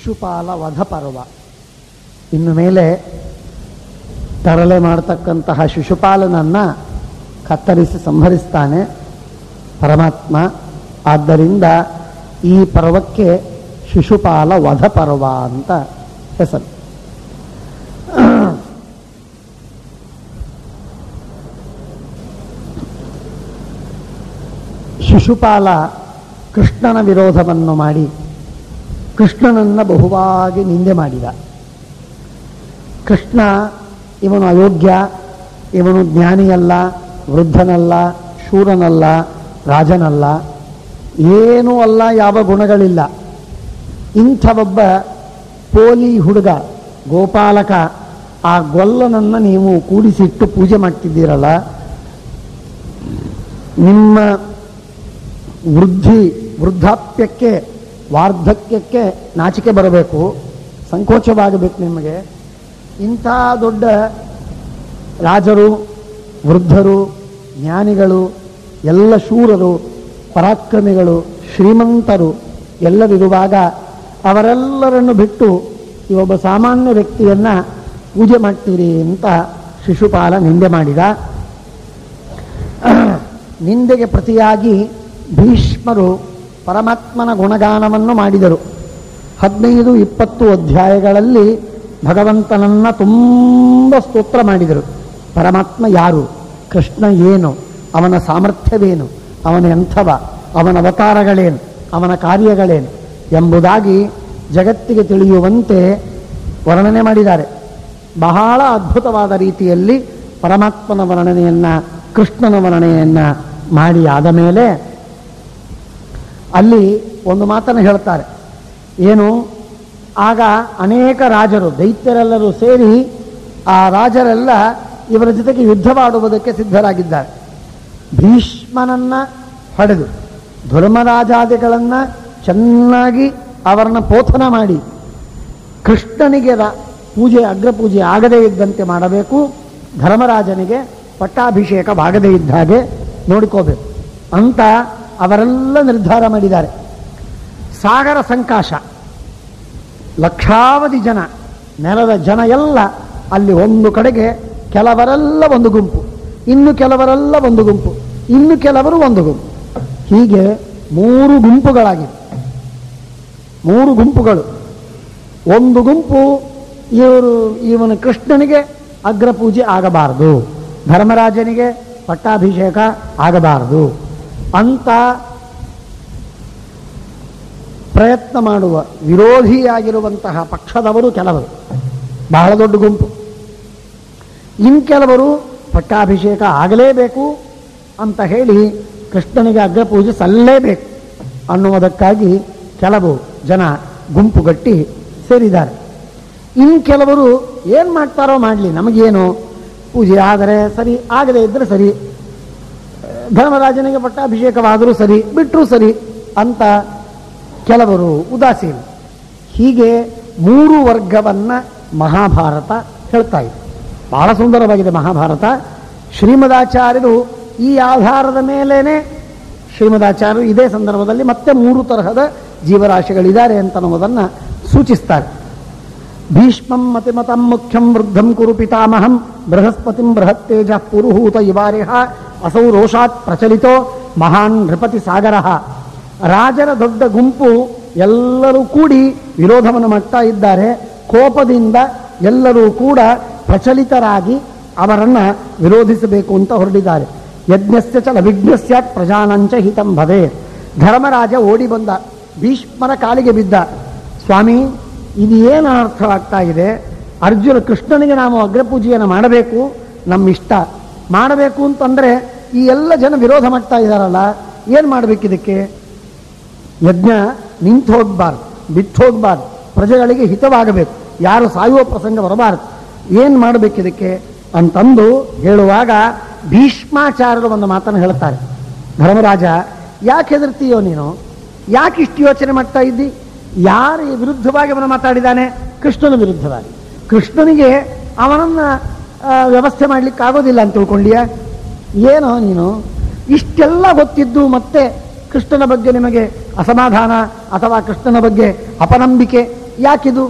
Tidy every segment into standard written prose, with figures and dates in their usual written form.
ಶಿಶುಪಾಲ ವಧ ಪರ್ವ. ಇನ್ನು ಮೇಲೆ ತರಲೆ ಮಾಡತಕ್ಕಂತಹ ಶಿಶುಪಾಲನನ್ನು ಕತ್ತರಿಸಿ ಸಂಹರಿಸ್ತಾನೆ ಪರಮಾತ್ಮ. ಆದ್ದರಿಂದ ಈ ಪರ್ವಕ್ಕೆ ಶಿಶುಪಾಲ ವಧ ಪರ್ವ ಅಂತ ಹೆಸರು. ಶಿಶುಪಾಲ ಕೃಷ್ಣನ ವಿರೋಧವನ್ನು ಮಾಡಿ ಕೃಷ್ಣನನ್ನು ಬಹುವಾಗಿ ನಿಂದೆ ಮಾಡಿದ. ಕೃಷ್ಣ ಇವನು ಅಯೋಗ್ಯ, ಇವನು ಜ್ಞಾನಿಯಲ್ಲ, ವೃದ್ಧನಲ್ಲ, ಶೂರನಲ್ಲ, ರಾಜನಲ್ಲ, ಏನೂ ಅಲ್ಲ, ಯಾವ ಗುಣಗಳಿಲ್ಲ. ಇಂಥ ಒಬ್ಬ ಪೋಲಿ ಹುಡುಗ ಗೋಪಾಲಕ, ಆ ಗೊಲ್ಲನನ್ನು ನೀವು ಕೂಡಿಸಿಟ್ಟು ಪೂಜೆ ಮಾಡ್ತಿದ್ದೀರಲ್ಲ, ನಿಮ್ಮ ವೃದ್ಧಾಪ್ಯಕ್ಕೆ ವಾರ್ಧಕ್ಯಕ್ಕೆ ನಾಚಿಕೆ ಬರಬೇಕು, ಸಂಕೋಚವಾಗಬೇಕು ನಿಮಗೆ. ಇಂಥ ದೊಡ್ಡ ರಾಜರು, ವೃದ್ಧರು, ಜ್ಞಾನಿಗಳು, ಎಲ್ಲ ಶೂರರು, ಪರಾಕ್ರಮಿಗಳು, ಶ್ರೀಮಂತರು ಎಲ್ಲರಿರುವಾಗ ಅವರೆಲ್ಲರನ್ನು ಬಿಟ್ಟು ಈ ಒಬ್ಬ ಸಾಮಾನ್ಯ ವ್ಯಕ್ತಿಯನ್ನು ಪೂಜೆ ಮಾಡ್ತೀರಿ ಅಂತ ಶಿಶುಪಾಲ ನಿಂದೆ ಮಾಡಿದ. ನಿಂದೆಗೆ ಪ್ರತಿಯಾಗಿ ಭೀಷ್ಮರು ಪರಮಾತ್ಮನ ಗುಣಗಾನವನ್ನು ಮಾಡಿದರು. 15-20 ಅಧ್ಯಾಯಗಳಲ್ಲಿ ಭಗವಂತನನ್ನು ತುಂಬ ಸ್ತೋತ್ರ ಮಾಡಿದರು. ಪರಮಾತ್ಮ ಯಾರು, ಕೃಷ್ಣ ಏನು, ಅವನ ಸಾಮರ್ಥ್ಯವೇನು, ಅವನ ಎಂಥವ, ಅವನ ಅವತಾರಗಳೇನು, ಅವನ ಕಾರ್ಯಗಳೇನು ಎಂಬುದಾಗಿ ಜಗತ್ತಿಗೆ ತಿಳಿಯುವಂತೆ ವರ್ಣನೆ ಮಾಡಿದ್ದಾರೆ. ಬಹಳ ಅದ್ಭುತವಾದ ರೀತಿಯಲ್ಲಿ ಪರಮಾತ್ಮನ ವರ್ಣನೆಯನ್ನು, ಕೃಷ್ಣನ ವರ್ಣನೆಯನ್ನು ಮಾಡಿ ಆದ ಮೇಲೆ ಅಲ್ಲಿ ಒಂದು ಮಾತನ್ನು ಹೇಳ್ತಾರೆ. ಏನು, ಆಗ ಅನೇಕ ರಾಜರು, ದೈತ್ಯರೆಲ್ಲರೂ ಸೇರಿ ಆ ರಾಜರೆಲ್ಲ ಇವರ ಜೊತೆಗೆ ಯುದ್ಧವಾಡುವುದಕ್ಕೆ ಸಿದ್ಧರಾಗಿದ್ದಾರೆ. ಭೀಷ್ಮನನ್ನು ಹೊಡೆದು ಧರ್ಮರಾಜಾದಿಗಳನ್ನು ಚೆನ್ನಾಗಿ ಅವರನ್ನು ಪೋಥನ ಮಾಡಿ ಕೃಷ್ಣನಿಗೆ ಪೂಜೆ, ಅಗ್ರಪೂಜೆ ಆಗದೇ ಇದ್ದಂತೆ ಮಾಡಬೇಕು, ಧರ್ಮರಾಜನಿಗೆ ಪಟ್ಟಾಭಿಷೇಕವಾಗದೇ ಇದ್ದ ಹಾಗೆ ನೋಡಿಕೋಬೇಕು ಅಂತ ಅವರೆಲ್ಲ ನಿರ್ಧಾರ ಮಾಡಿದ್ದಾರೆ. ಸಾಗರ ಸಂಕಾಶ, ಲಕ್ಷಾವಧಿ ಜನ, ನೆಲದ ಜನ ಎಲ್ಲ ಅಲ್ಲಿ ಒಂದು ಕಡೆಗೆ, ಕೆಲವರೆಲ್ಲ ಒಂದು ಗುಂಪು, ಇನ್ನು ಕೆಲವರೆಲ್ಲ ಒಂದು ಗುಂಪು, ಇನ್ನು ಕೆಲವರು ಒಂದು ಗುಂಪು, ಹೀಗೆ 3 ಗುಂಪುಗಳಾಗಿವೆ. 3 ಗುಂಪುಗಳು. ಒಂದು ಗುಂಪು ಇವನು ಕೃಷ್ಣನಿಗೆ ಅಗ್ರಪೂಜೆ ಆಗಬಾರದು, ಧರ್ಮರಾಜನಿಗೆ ಪಟ್ಟಾಭಿಷೇಕ ಆಗಬಾರದು ಅಂತ ಪ್ರಯತ್ನ ಮಾಡುವ ವಿರೋಧಿಯಾಗಿರುವಂತಹ ಪಕ್ಷದವರು ಕೆಲವರು, ಬಹಳ ದೊಡ್ಡ ಗುಂಪು. ಇನ್ನು ಕೆಲವರು ಪಟ್ಟಾಭಿಷೇಕ ಆಗಲೇಬೇಕು ಅಂತ ಹೇಳಿ ಕೃಷ್ಣನಿಗೆ ಅಗ್ರಪೂಜೆ ಸಲ್ಲಲೇಬೇಕು ಅನ್ನುವುದಕ್ಕಾಗಿ ಕೆಲವು ಜನ ಗುಂಪುಗಟ್ಟಿ ಸೇರಿದ್ದಾರೆ. ಇನ್ನು ಕೆಲವರು ಏನು ಮಾಡ್ತಾರೋ ಮಾಡಲಿ, ನಮಗೇನು, ಪೂಜೆ ಆದರೆ ಸರಿ, ಆಗದೇ ಇದ್ದರೆ ಸರಿ, ಧರ್ಮರಾಜನಿಗೆ ಪಟ್ಟಾಭಿಷೇಕವಾದರೂ ಸರಿ, ಬಿಟ್ಟರೂ ಸರಿ ಅಂತ ಕೆಲವರು ಉದಾಸೀನ. ಹೀಗೆ 3 ವರ್ಗವನ್ನು ಮಹಾಭಾರತ ಹೇಳ್ತಾ ಇದೆ. ಬಹಳ ಸುಂದರವಾಗಿದೆ ಮಹಾಭಾರತ. ಶ್ರೀಮದಾಚಾರ್ಯರು ಈ ಆಧಾರದ ಮೇಲೇನೆ, ಶ್ರೀಮದಾಚಾರ್ಯರು ಇದೇ ಸಂದರ್ಭದಲ್ಲಿ ಮತ್ತೆ 3 ತರಹದ ಜೀವರಾಶಿಗಳಿದ್ದಾರೆ ಅಂತ ಅನ್ನೋದನ್ನು ಸೂಚಿಸ್ತಾರೆ. ಭೀಷ್ಮಂ ಮತಿಮತಂ ಮುಖ್ಯಂ ವೃದ್ಧಂ ಕುರು ಪಿತಾಮಹಂ ಬೃಹಸ್ಪತಿಂ ಬೃಹತ್ತೇಜ ಪುರುಹೂತ ಇವಾರಿಹ ಅಸೌ ರೋಷಾತ್ ಪ್ರಚಲಿತೋ ಮಹಾನ್ ನೃಪತಿ ಸಾಗರ. ರಾಜರ ದೊಡ್ಡ ಗುಂಪು ಎಲ್ಲರೂ ಕೂಡಿ ವಿರೋಧವನ್ನು ಮಾಡ್ತಾ ಇದ್ದಾರೆ. ಕೋಪದಿಂದ ಎಲ್ಲರೂ ಕೂಡ ಪ್ರಚಲಿತರಾಗಿ ಅವರನ್ನು ವಿರೋಧಿಸಬೇಕು ಅಂತ ಹೊರಟಿದ್ದಾರೆ. ಯಜ್ಞಸ್ಯ ಚ ಅವಿಘ್ನಸ್ಯಾತ್ ಪ್ರಜಾನಂಚ ಹಿತಂ ಭವೇ. ಧರ್ಮರಾಜ ಓಡಿ ಬಂದ, ಭೀಷ್ಮರ ಕಾಲಿಗೆ ಬಿದ್ದ. ಸ್ವಾಮಿ, ಇದು ಏನು ಅರ್ಥವಾಗ್ತಾ ಇದೆ? ಅರ್ಜುನ ಕೃಷ್ಣನಿಗೆ ನಾವು ಅಗ್ರಪೂಜೆಯನ್ನು ಮಾಡಬೇಕು, ನಮ್ಮ ಇಷ್ಟ ಮಾಡಬೇಕು ಅಂತಂದರೆ ಈ ಎಲ್ಲ ಜನ ವಿರೋಧ ಮಾಡ್ತಾ ಇದ್ದಾರಲ್ಲ, ಏನು ಮಾಡಬೇಕಿದಕ್ಕೆ? ಯಜ್ಞ ನಿಂತು ಹೋಗಬಾರ್ದು, ಬಿಟ್ಟು ಹೋಗಬಾರ್ದು, ಪ್ರಜೆಗಳಿಗೆ ಹಿತವಾಗಬೇಕು, ಯಾರು ಸಾಯುವ ಪ್ರಸಂಗ ಬರಬಾರ್ದು. ಏನು ಮಾಡಬೇಕಿದಕ್ಕೆ ಅಂತಂದು ಹೇಳುವಾಗ ಭೀಷ್ಮಾಚಾರ್ಯರು ಒಂದು ಮಾತನ್ನು ಹೇಳ್ತಾರೆ. ಧರ್ಮರಾಜ, ಯಾಕೆ ಹೆದರ್ತೀಯೋ ನೀನು? ಯಾಕೆ ಇಷ್ಟು ಯೋಚನೆ ಮಾಡ್ತಾ ಇದ್ದಿ? ಯಾರ ವಿರುದ್ಧವಾಗಿ ಅವನು ಮಾತಾಡಿದ್ದಾನೆ? ಕೃಷ್ಣನ ವಿರುದ್ಧವಾಗಿ. ಕೃಷ್ಣನಿಗೆ ಅವನನ್ನು ವ್ಯವಸ್ಥೆ ಮಾಡಲಿಕ್ಕೆ ಆಗೋದಿಲ್ಲ ಅಂತ ತಿಳ್ಕೊಂಡಿಯಾ? ಏನೋ ನೀನು ಇಷ್ಟೆಲ್ಲ ಗೊತ್ತಿದ್ದು ಮತ್ತೆ ಕೃಷ್ಣನ ಬಗ್ಗೆ ನಿಮಗೆ ಅಸಮಾಧಾನ ಅಥವಾ ಕೃಷ್ಣನ ಬಗ್ಗೆ ಅಪನಂಬಿಕೆ ಯಾಕಿದು?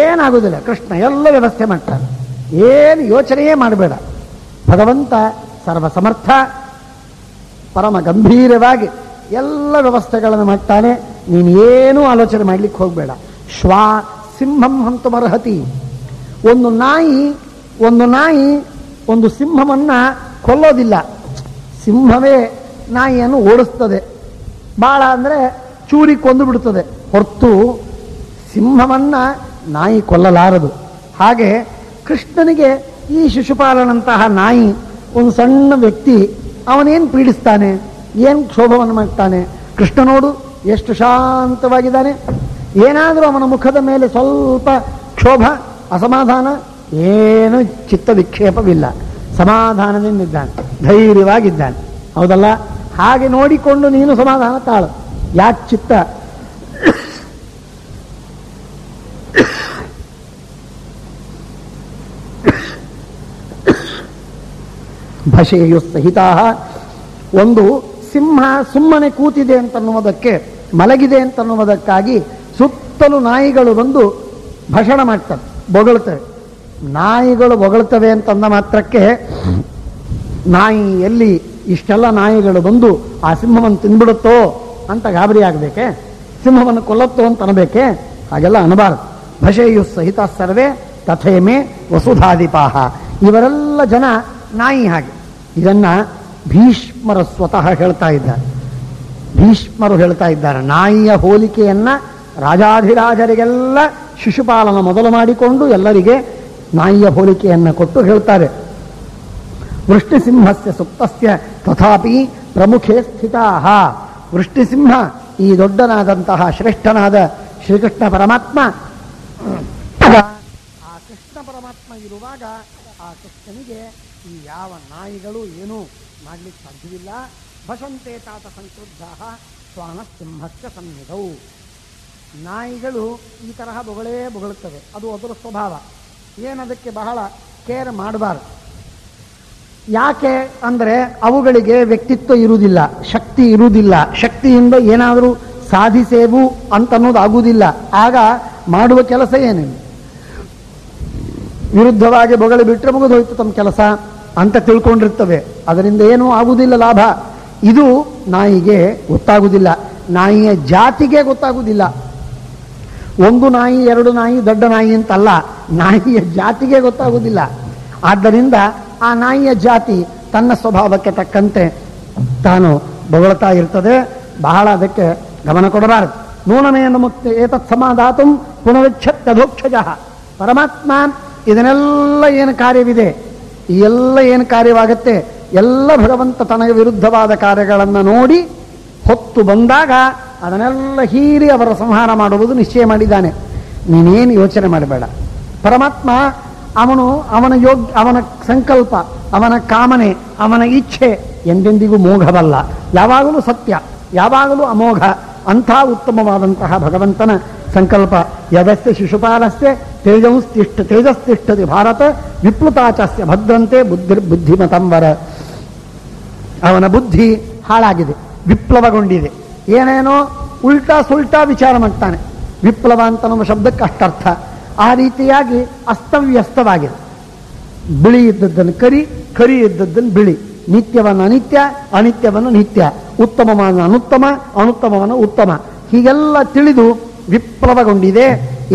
ಏನಾಗುವುದಿಲ್ಲ, ಕೃಷ್ಣ ಎಲ್ಲ ವ್ಯವಸ್ಥೆ ಮಾಡ್ತಾನೆ, ಏನು ಯೋಚನೆಯೇ ಮಾಡಬೇಡ. ಭಗವಂತ ಸರ್ವಸಮರ್ಥ, ಪರಮ ಗಂಭೀರವಾಗಿ ಎಲ್ಲ ವ್ಯವಸ್ಥೆಗಳನ್ನು ಮಾಡ್ತಾನೆ. ನೀನು ಏನೂ ಆಲೋಚನೆ ಮಾಡ್ಲಿಕ್ಕೆ ಹೋಗಬೇಡ. ಶ್ವಾ ಸಿಂಹಂ ಹಂತುಮರ್ಹತಿ. ಒಂದು ನಾಯಿ ಒಂದು ಸಿಂಹವನ್ನ ಕೊಲ್ಲೋದಿಲ್ಲ, ಸಿಂಹವೇ ನಾಯಿಯನ್ನು ಓಡಿಸ್ತದೆ. ಬಾಳ ಅಂದರೆ ಚೂರಿ ಕೊಂದು ಬಿಡುತ್ತದೆ, ಹೊರತು ಸಿಂಹವನ್ನ ನಾಯಿ ಕೊಲ್ಲಲಾರದು. ಹಾಗೆ ಕೃಷ್ಣನಿಗೆ ಈ ಶಿಶುಪಾಲನಂತಹ ನಾಯಿ ಒಂದು ಸಣ್ಣ ವ್ಯಕ್ತಿ, ಅವನೇನು ಪೀಡಿಸ್ತಾನೆ, ಏನು ಕ್ಷೋಭವನ್ನು ಮಾಡ್ತಾನೆ? ಕೃಷ್ಣ ನೋಡು ಎಷ್ಟು ಶಾಂತವಾಗಿದ್ದಾನೆ. ಏನಾದರೂ ಅವನ ಮುಖದ ಮೇಲೆ ಸ್ವಲ್ಪ ಕ್ಷೋಭ, ಅಸಮಾಧಾನ, ಏನು ಚಿತ್ತ ವಿಕ್ಷೇಪವಿಲ್ಲ, ಸಮಾಧಾನದಿಂದಿದ್ದಾನೆ, ಧೈರ್ಯವಾಗಿದ್ದಾನೆ. ಹೌದಲ್ಲ? ಹಾಗೆ ನೋಡಿಕೊಂಡು ನೀನು ಸಮಾಧಾನ ತಾಳು. ಯಾಕೆ ಚಿತ್ತ ಭಷೇಯು ಸಹಿತ. ಒಂದು ಸಿಂಹ ಸುಮ್ಮನೆ ಕೂತಿದೆ ಅಂತನ್ನುವುದಕ್ಕೆ, ಮಲಗಿದೆ ಅಂತನ್ನುವುದಕ್ಕಾಗಿ ಸುತ್ತಲೂ ನಾಯಿಗಳು ಬಂದು ಭಾಷಣ ಮಾಡ್ತವೆ, ಬೊಗಳ್ತವೆ. ನಾಯಿಗಳು ಬೊಗಳ್ತವೆ ಅಂತಂದ ಮಾತ್ರಕ್ಕೆ ನಾಯಿ ಎಲ್ಲಿ ಇಷ್ಟೆಲ್ಲ ನಾಯಿಗಳು ಬಂದು ಆ ಸಿಂಹವನ್ನು ತಿಂದ್ಬಿಡುತ್ತೋ ಅಂತ ಗಾಬರಿ ಆಗಬೇಕೆ? ಸಿಂಹವನ್ನು ಕೊಲ್ಲತ್ತೋ ಅಂತ ಅನ್ನಬೇಕೆ? ಹಾಗೆಲ್ಲ ಅನ್ನಬಾರದು. ಭಷೇಯು ಸಹಿತ ಸರ್ವೇ ತಥೇಮೇ ವಸುಧಾಧಿಪಾಹ. ಇವರೆಲ್ಲ ಜನ ನಾಯಿ ಹಾಗೆ. ಇದನ್ನ ಭೀಷ್ಮರು ಸ್ವತಃ ಹೇಳ್ತಾ ಇದ್ದಾರೆ. ಭೀಷ್ಮರು ಹೇಳ್ತಾ ಇದ್ದಾರೆ, ನಾಯಿಯ ಹೋಲಿಕೆಯನ್ನ ರಾಜಾಧಿರಾಜರಿಗೆಲ್ಲ ಶಿಶುಪಾಲನ ಮೊದಲು ಮಾಡಿಕೊಂಡು ಎಲ್ಲರಿಗೆ ನಾಯಿಯ ಹೋಲಿಕೆಯನ್ನು ಕೊಟ್ಟು ಹೇಳ್ತಾರೆ. ವೃಷ್ಟಿಸಿಂಹಸ್ಯ ಸುಪ್ತಸ್ಯ ತಥಾಪಿ ಪ್ರಮುಖೇ ಸ್ಥಿತಾಹ. ವೃಷ್ಟಿಸಿಂಹ, ಈ ದೊಡ್ಡನಾದಂತಹ ಶ್ರೇಷ್ಠನಾದ ಶ್ರೀಕೃಷ್ಣ ಪರಮಾತ್ಮ, ಆ ಕೃಷ್ಣ ಪರಮಾತ್ಮ ಇರುವಾಗ ಆ ಕೃಷ್ಣನಿಗೆ ಈ ಯಾವ ನಾಯಿಗಳು ಏನೂ ಮಾಡ್ಲಿಕ್ಕೆ ಸಾಧ್ಯವಿಲ್ಲ. ಭಷಂತೆ ತಾತ ಸಂಕ್ರುದ್ಧ ಶ್ವಾನ ಸಿಂಹಸ್ಯ ಸನ್ನಿಧೌ. ನಾಯಿಗಳು ಈ ತರಹ ಬೊಗಳುತ್ತವೆ, ಅದು ಅದರ ಸ್ವಭಾವ. ಏನದಕ್ಕೆ ಬಹಳ ಕೇರ್ ಮಾಡಬಾರದು. ಯಾಕೆ ಅಂದರೆ ಅವುಗಳಿಗೆ ವ್ಯಕ್ತಿತ್ವ ಇರುವುದಿಲ್ಲ, ಶಕ್ತಿ ಇರುವುದಿಲ್ಲ. ಶಕ್ತಿಯಿಂದ ಏನಾದರೂ ಸಾಧಿಸೇವು ಅಂತನ್ನೋದು ಆಗುವುದಿಲ್ಲ. ಆಗ ಮಾಡುವ ಕೆಲಸ ಏನೇನು? ವಿರುದ್ಧವಾಗಿ ಬೊಗಳಿ ಬಿಟ್ಟರೆ ಮುಗಿದು ಹೋಯ್ತು ತಮ್ಮ ಕೆಲಸ ಅಂತ ತಿಳ್ಕೊಂಡಿರ್ತವೆ. ಅದರಿಂದ ಏನೂ ಆಗುವುದಿಲ್ಲ ಲಾಭ. ಇದು ನಾಯಿಗೆ ಗೊತ್ತಾಗುವುದಿಲ್ಲ, ನಾಯಿಯ ಜಾತಿಗೆ ಗೊತ್ತಾಗುವುದಿಲ್ಲ. ಒಂದು ನಾಯಿ ಎರಡು ನಾಯಿ ದೊಡ್ಡ ನಾಯಿ ಅಂತಲ್ಲ, ನಾಯಿಯ ಜಾತಿಗೆ ಗೊತ್ತಾಗುವುದಿಲ್ಲ. ಆದ್ದರಿಂದ ಆ ನಾಯಿಯ ಜಾತಿ ತನ್ನ ಸ್ವಭಾವಕ್ಕೆ ತಕ್ಕಂತೆ ತಾನು ಬೊಗಳ್ತಾ ಇರ್ತದೆ. ಬಹಳ ಅದಕ್ಕೆ ಗಮನ ಕೊಡಬಾರದು. ನೂನಮೇನ ಮುಕ್ತಿ ಏತತ್ ಸಮಾಧಾತು ಪುನರುಚ್ಛತ್ಯಧೋಕ್ಷಜ. ಪರಮಾತ್ಮ ಇದನ್ನೆಲ್ಲ ಏನು ಕಾರ್ಯವಿದೆ, ಈ ಎಲ್ಲ ಏನು ಕಾರ್ಯವಾಗುತ್ತೆ, ಎಲ್ಲ ಭಗವಂತ ತನಗೆ ವಿರುದ್ಧವಾದ ಕಾರ್ಯಗಳನ್ನು ನೋಡಿ ಹೊತ್ತು ಬಂದಾಗ ಅದನ್ನೆಲ್ಲ ಹೀರಿ ಅವರ ಸಂಹಾರ ಮಾಡುವುದು ನಿಶ್ಚಯ ಮಾಡಿದ್ದಾನೆ. ನೀನೇನು ಯೋಚನೆ ಮಾಡಬೇಡ. ಪರಮಾತ್ಮ ಅವನ ಸಂಕಲ್ಪ, ಅವನ ಕಾಮನೆ, ಅವನ ಇಚ್ಛೆ ಎಂದೆಂದಿಗೂ ಮೋಘವಲ್ಲ. ಯಾವಾಗಲೂ ಸತ್ಯ, ಯಾವಾಗಲೂ ಅಮೋಘ. ಅಂಥ ಉತ್ತಮವಾದಂತಹ ಭಗವಂತನ ಸಂಕಲ್ಪ. ಯದಸ್ಯ ಶಿಶುಪಾಲಸ್ಯ ತೇಜಸ್ತಿಷ್ಠತಿ ಭಾರತ ವಿಪ್ಲುತಾಚಸ್ಯ ಭದ್ರಂತೆ ಬುದ್ಧಿಮತಂವರ. ಅವನ ಬುದ್ಧಿ ಹಾಳಾಗಿದೆ, ವಿಪ್ಲವಗೊಂಡಿದೆ. ಏನೇನೋ ಉಲ್ಟಾ ಸುಲ್ಟಾ ವಿಚಾರ ಮಾಡ್ತಾನೆ. ವಿಪ್ಲವ ಅಂತ ನಮ್ಮ ಶಬ್ದಕ್ಕೆ ಅಷ್ಟರ್ಥ. ಆ ರೀತಿಯಾಗಿ ಅಸ್ತವ್ಯಸ್ತವಾಗಿದೆ. ಬಿಳಿ ಇದ್ದದ್ದನ್ನು ಕರಿ, ಕರಿ ಇದ್ದದ್ದನ್ನು ಬಿಳಿ, ನಿತ್ಯವನ್ನು ಅನಿತ್ಯ, ಅನಿತ್ಯವನ್ನು ನಿತ್ಯ, ಉತ್ತಮವನ್ನು ಅನುತ್ತಮ, ಅನುತ್ತಮವನ್ನು ಉತ್ತಮ, ಹೀಗೆಲ್ಲ ತಿಳಿದು ವಿಪ್ಲವಗೊಂಡಿದೆ.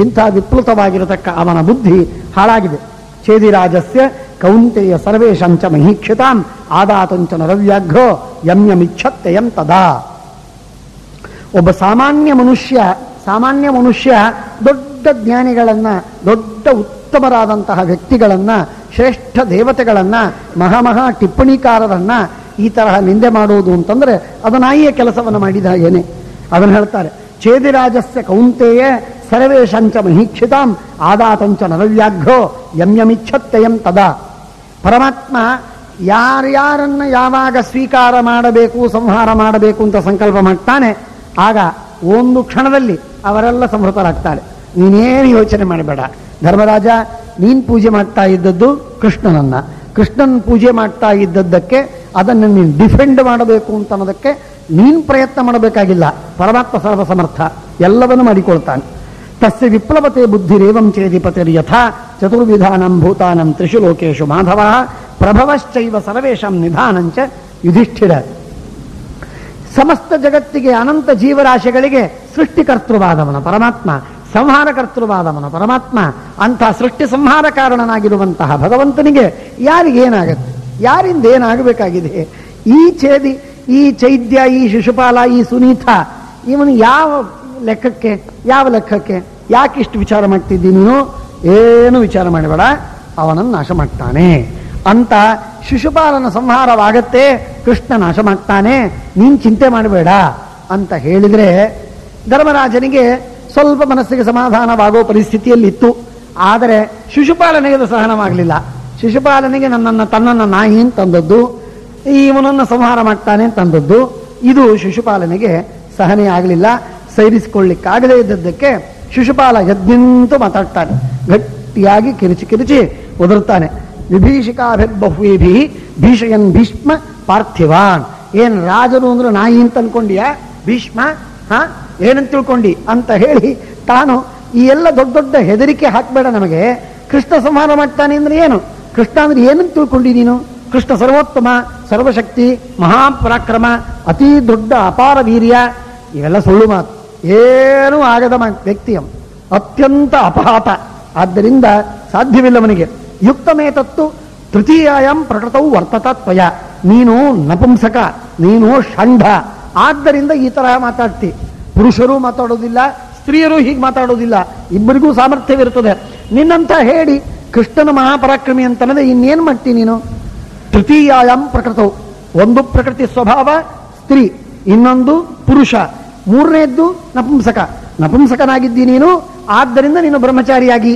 ಇಂಥ ವಿಪ್ಲುತವಾಗಿರತಕ್ಕ ಅವನ ಬುದ್ಧಿ ಹಾಳಾಗಿದೆ. ಛೇದಿರಾಜಸ್ಯ ಕೌಂತೆಯ ಸರ್ವೇಶಂಚ ಮಹೀಕ್ಷಿತಾಂ ಆದಾತಂಚ ನರವ್ಯಾಘ್ರೋ ಯಮ್ಯಮಿಚ್ಛತ್ಯಯಂ ತದಾ. ಒಬ್ಬ ಸಾಮಾನ್ಯ ಮನುಷ್ಯ ದೊಡ್ಡ ಜ್ಞಾನಿಗಳನ್ನ, ದೊಡ್ಡ ಉತ್ತಮರಾದಂತಹ ವ್ಯಕ್ತಿಗಳನ್ನ, ಶ್ರೇಷ್ಠ ದೇವತೆಗಳನ್ನ, ಮಹಾ ಟಿಪ್ಪಣಿಕಾರರನ್ನ ಈ ತರಹ ನಿಂದೆ ಮಾಡುವುದು ಅಂತಂದ್ರೆ ಅದು ನಾಯಿಯ ಕೆಲಸವನ್ನು ಮಾಡಿದ ಹಾಗೇನೆ. ಅದನ್ನು ಹೇಳ್ತಾರೆ, ಛೇದಿರಾಜಸ್ಯ ಕೌಂತೆಯ ಸರ್ವೇಶಂಚ ಮಹೀಕ್ಷಿತಾಂ ಆದಾತಂಚ ನರವ್ಯಾಘ್ರೋ ಯಮ್ಯಮಿಚ್ಛತ್ಯಯಂ ತದಾ. ಪರಮಾತ್ಮ ಯಾರ್ಯಾರನ್ನ ಯಾವಾಗ ಸ್ವೀಕಾರ ಮಾಡಬೇಕು, ಸಂಹಾರ ಮಾಡಬೇಕು ಅಂತ ಸಂಕಲ್ಪ ಮಾಡ್ತಾನೆ, ಆಗ ಒಂದು ಕ್ಷಣದಲ್ಲಿ ಅವರೆಲ್ಲ ಸಂಹೃತರಾಗ್ತಾರೆ. ನೀನೇನು ಯೋಚನೆ ಮಾಡಬೇಡ. ಧರ್ಮರಾಜ, ನೀನು ಪೂಜೆ ಮಾಡ್ತಾ ಇದ್ದದ್ದು ಕೃಷ್ಣನನ್ನ, ಕೃಷ್ಣನ್ ಪೂಜೆ ಮಾಡ್ತಾ ಇದ್ದದ್ದಕ್ಕೆ ಅದನ್ನು ನೀನು ಡಿಫೆಂಡ್ ಮಾಡಬೇಕು ಅಂತ ಅನ್ನೋದಕ್ಕೆ ನೀನು ಪ್ರಯತ್ನ ಮಾಡಬೇಕಾಗಿಲ್ಲ. ಪರಮಾತ್ಮ ಸರ್ವಸಮರ್ಥ, ಎಲ್ಲವನ್ನು ಮಾಡಿಕೊಳ್ತಾನೆ. ತಸ್ಯ ವಿಪ್ಲವತೆ ಬುದ್ಧಿರೇವಂ ಚೇದಿಪತಿರ್ಯಥಾ ಚತುರ್ವಿಧಾನಂ ಭೂತಾನಂ ತ್ರಿಷು ಲೋಕೇಶು ಮಾಧವ ಪ್ರಭವಶ್ಚೈವ ಸರ್ವೇಷಾಂ ನಿಧಾನಂಚ ಯುಧಿಷ್ಠಿರ. ಸಮಸ್ತ ಜಗತ್ತಿಗೆ ಅನಂತ ಜೀವರಾಶಿಗಳಿಗೆ ಸೃಷ್ಟಿಕರ್ತೃವಾದವನ ಪರಮಾತ್ಮ, ಸಂಹಾರಕರ್ತೃವಾದವನ ಪರಮಾತ್ಮ. ಅಂಥ ಸೃಷ್ಟಿ ಸಂಹಾರ ಕಾರಣನಾಗಿರುವಂತಹ ಭಗವಂತನಿಗೆ ಯಾರಿಗೇನಾಗತ್ತೆ? ಯಾರಿಂದ ಏನಾಗಬೇಕಾಗಿದೆ? ಈ ಛೇದಿ, ಈ ಚೈದ್ಯ, ಈ ಶಿಶುಪಾಲ, ಈ ಸುನೀತ, ಇವನು ಯಾವ ಲೆಕ್ಕಕ್ಕೆ, ಯಾವ ಲೆಕ್ಕಕ್ಕೆ? ಯಾಕಿಷ್ಟು ವಿಚಾರ ಮಾಡ್ತಿದ್ದಿ ನೀನು? ಏನು ವಿಚಾರ ಮಾಡಬೇಡ, ಅವನನ್ನು ನಾಶ ಮಾಡ್ತಾನೆ ಅಂತ. ಶಿಶುಪಾಲನ ಸಂಹಾರವಾಗತ್ತೆ, ಕೃಷ್ಣ ನಾಶ ಮಾಡ್ತಾನೆ, ನೀನ್ ಚಿಂತೆ ಮಾಡಬೇಡ ಅಂತ ಹೇಳಿದ್ರೆ ಧರ್ಮರಾಜನಿಗೆ ಸ್ವಲ್ಪ ಮನಸ್ಸಿಗೆ ಸಮಾಧಾನವಾಗೋ ಪರಿಸ್ಥಿತಿಯಲ್ಲಿತ್ತು. ಆದರೆ ಶಿಶುಪಾಲನಿಗೆ ಅದು ಸಹನವಾಗಲಿಲ್ಲ. ಶಿಶುಪಾಲನಿಗೆ ತನ್ನನ್ನು ನಾಯಿ ಅಂತಂದದ್ದು, ಇವನನ್ನು ಸಂಹಾರ ಮಾಡ್ತಾನೆ ಅಂತಂದದ್ದು, ಇದು ಶಿಶುಪಾಲನಿಗೆ ಸಹನೆ ಆಗಲಿಲ್ಲ. ಸೈರಿಸಿಕೊಳ್ಳಿಕ್ಕಾಗದೇ ಇದ್ದದ್ದಕ್ಕೆ ಶಿಶುಪಾಲ ಎದ್ದಿಂತು ಮಾತಾಡ್ತಾನೆ, ಗಟ್ಟಿಯಾಗಿ ಕಿರಿಚಿ ಕಿರಿಚಿ ಒದರುತ್ತಾನೆ. ವಿಭೀಷಿಕಾಭಿರ್ಬಹುಭಿ ಭೀಷಯನ್ ಭೀಷ್ಮ ಪಾರ್ಥಿವಾನ್. ಏನ್ ರಾಜರು ಅಂದ್ರೆ ನಾಯಿ ಅಂತ ಅನ್ಕೊಂಡಿಯಾ ಭೀಷ್ಮ? ಏನಂತ ತಿಳ್ಕೊಂಡಿ ಅಂತ ಹೇಳಿ ತಾನು ಈ ಎಲ್ಲ ದೊಡ್ಡ ದೊಡ್ಡ ಹೆದರಿಕೆ ಹಾಕಬೇಡ ನಮಗೆ. ಕೃಷ್ಣ ಸಂಹಾರ ಮಾಡ್ತಾನೆ ಅಂದ್ರೆ ಏನು? ಕೃಷ್ಣ ಅಂದ್ರೆ ಏನಂತ ತಿಳ್ಕೊಂಡಿ ನೀನು? ಕೃಷ್ಣ ಸರ್ವೋತ್ತಮ, ಸರ್ವಶಕ್ತಿ, ಮಹಾಪರಾಕ್ರಮ, ಅತೀ ದೊಡ್ಡ ಅಪಾರ ವೀರ್ಯ, ಇವೆಲ್ಲ ಸುಳ್ಳು ಮಾತು. ಏನೂ ಆಗದ ವ್ಯಕ್ತಿಯ, ಅತ್ಯಂತ ಅಪಹಾತ. ಆದ್ದರಿಂದ ಸಾಧ್ಯವಿಲ್ಲವನಿಗೆ. ಯುಕ್ತಮೇತತ್ತು ತೃತೀಯಾಂ ಪ್ರಕೃತವು ವರ್ತತ ತ್ವಯ. ನೀನು ನಪುಂಸಕ, ನೀನು ಷಂಢ, ಆದ್ದರಿಂದ ಈ ತರಹ ಮಾತಾಡ್ತಿ. ಪುರುಷರು ಮಾತಾಡೋದಿಲ್ಲ, ಸ್ತ್ರೀಯರು ಹೀಗೆ ಮಾತಾಡೋದಿಲ್ಲ, ಇಬ್ಬರಿಗೂ ಸಾಮರ್ಥ್ಯವಿರುತ್ತದೆ. ನಿನ್ನಂತ ಹೇಳಿ ಕೃಷ್ಣನ ಮಹಾಪರಾಕ್ರಮಿ ಅಂತನದೆ ಇನ್ನೇನು ಮಾಡ್ತಿ ನೀನು? ತೃತೀಯಾಂ ಪ್ರಕೃತವು, ಒಂದು ಪ್ರಕೃತಿ ಸ್ವಭಾವ ಸ್ತ್ರೀ, ಇನ್ನೊಂದು ಪುರುಷ, ಮೂರನೇದ್ದು ನಪುಂಸಕ. ನಪುಂಸಕನಾಗಿದ್ದಿ ನೀನು, ಆದ್ದರಿಂದ ನೀನು ಬ್ರಹ್ಮಚಾರಿಯಾಗಿ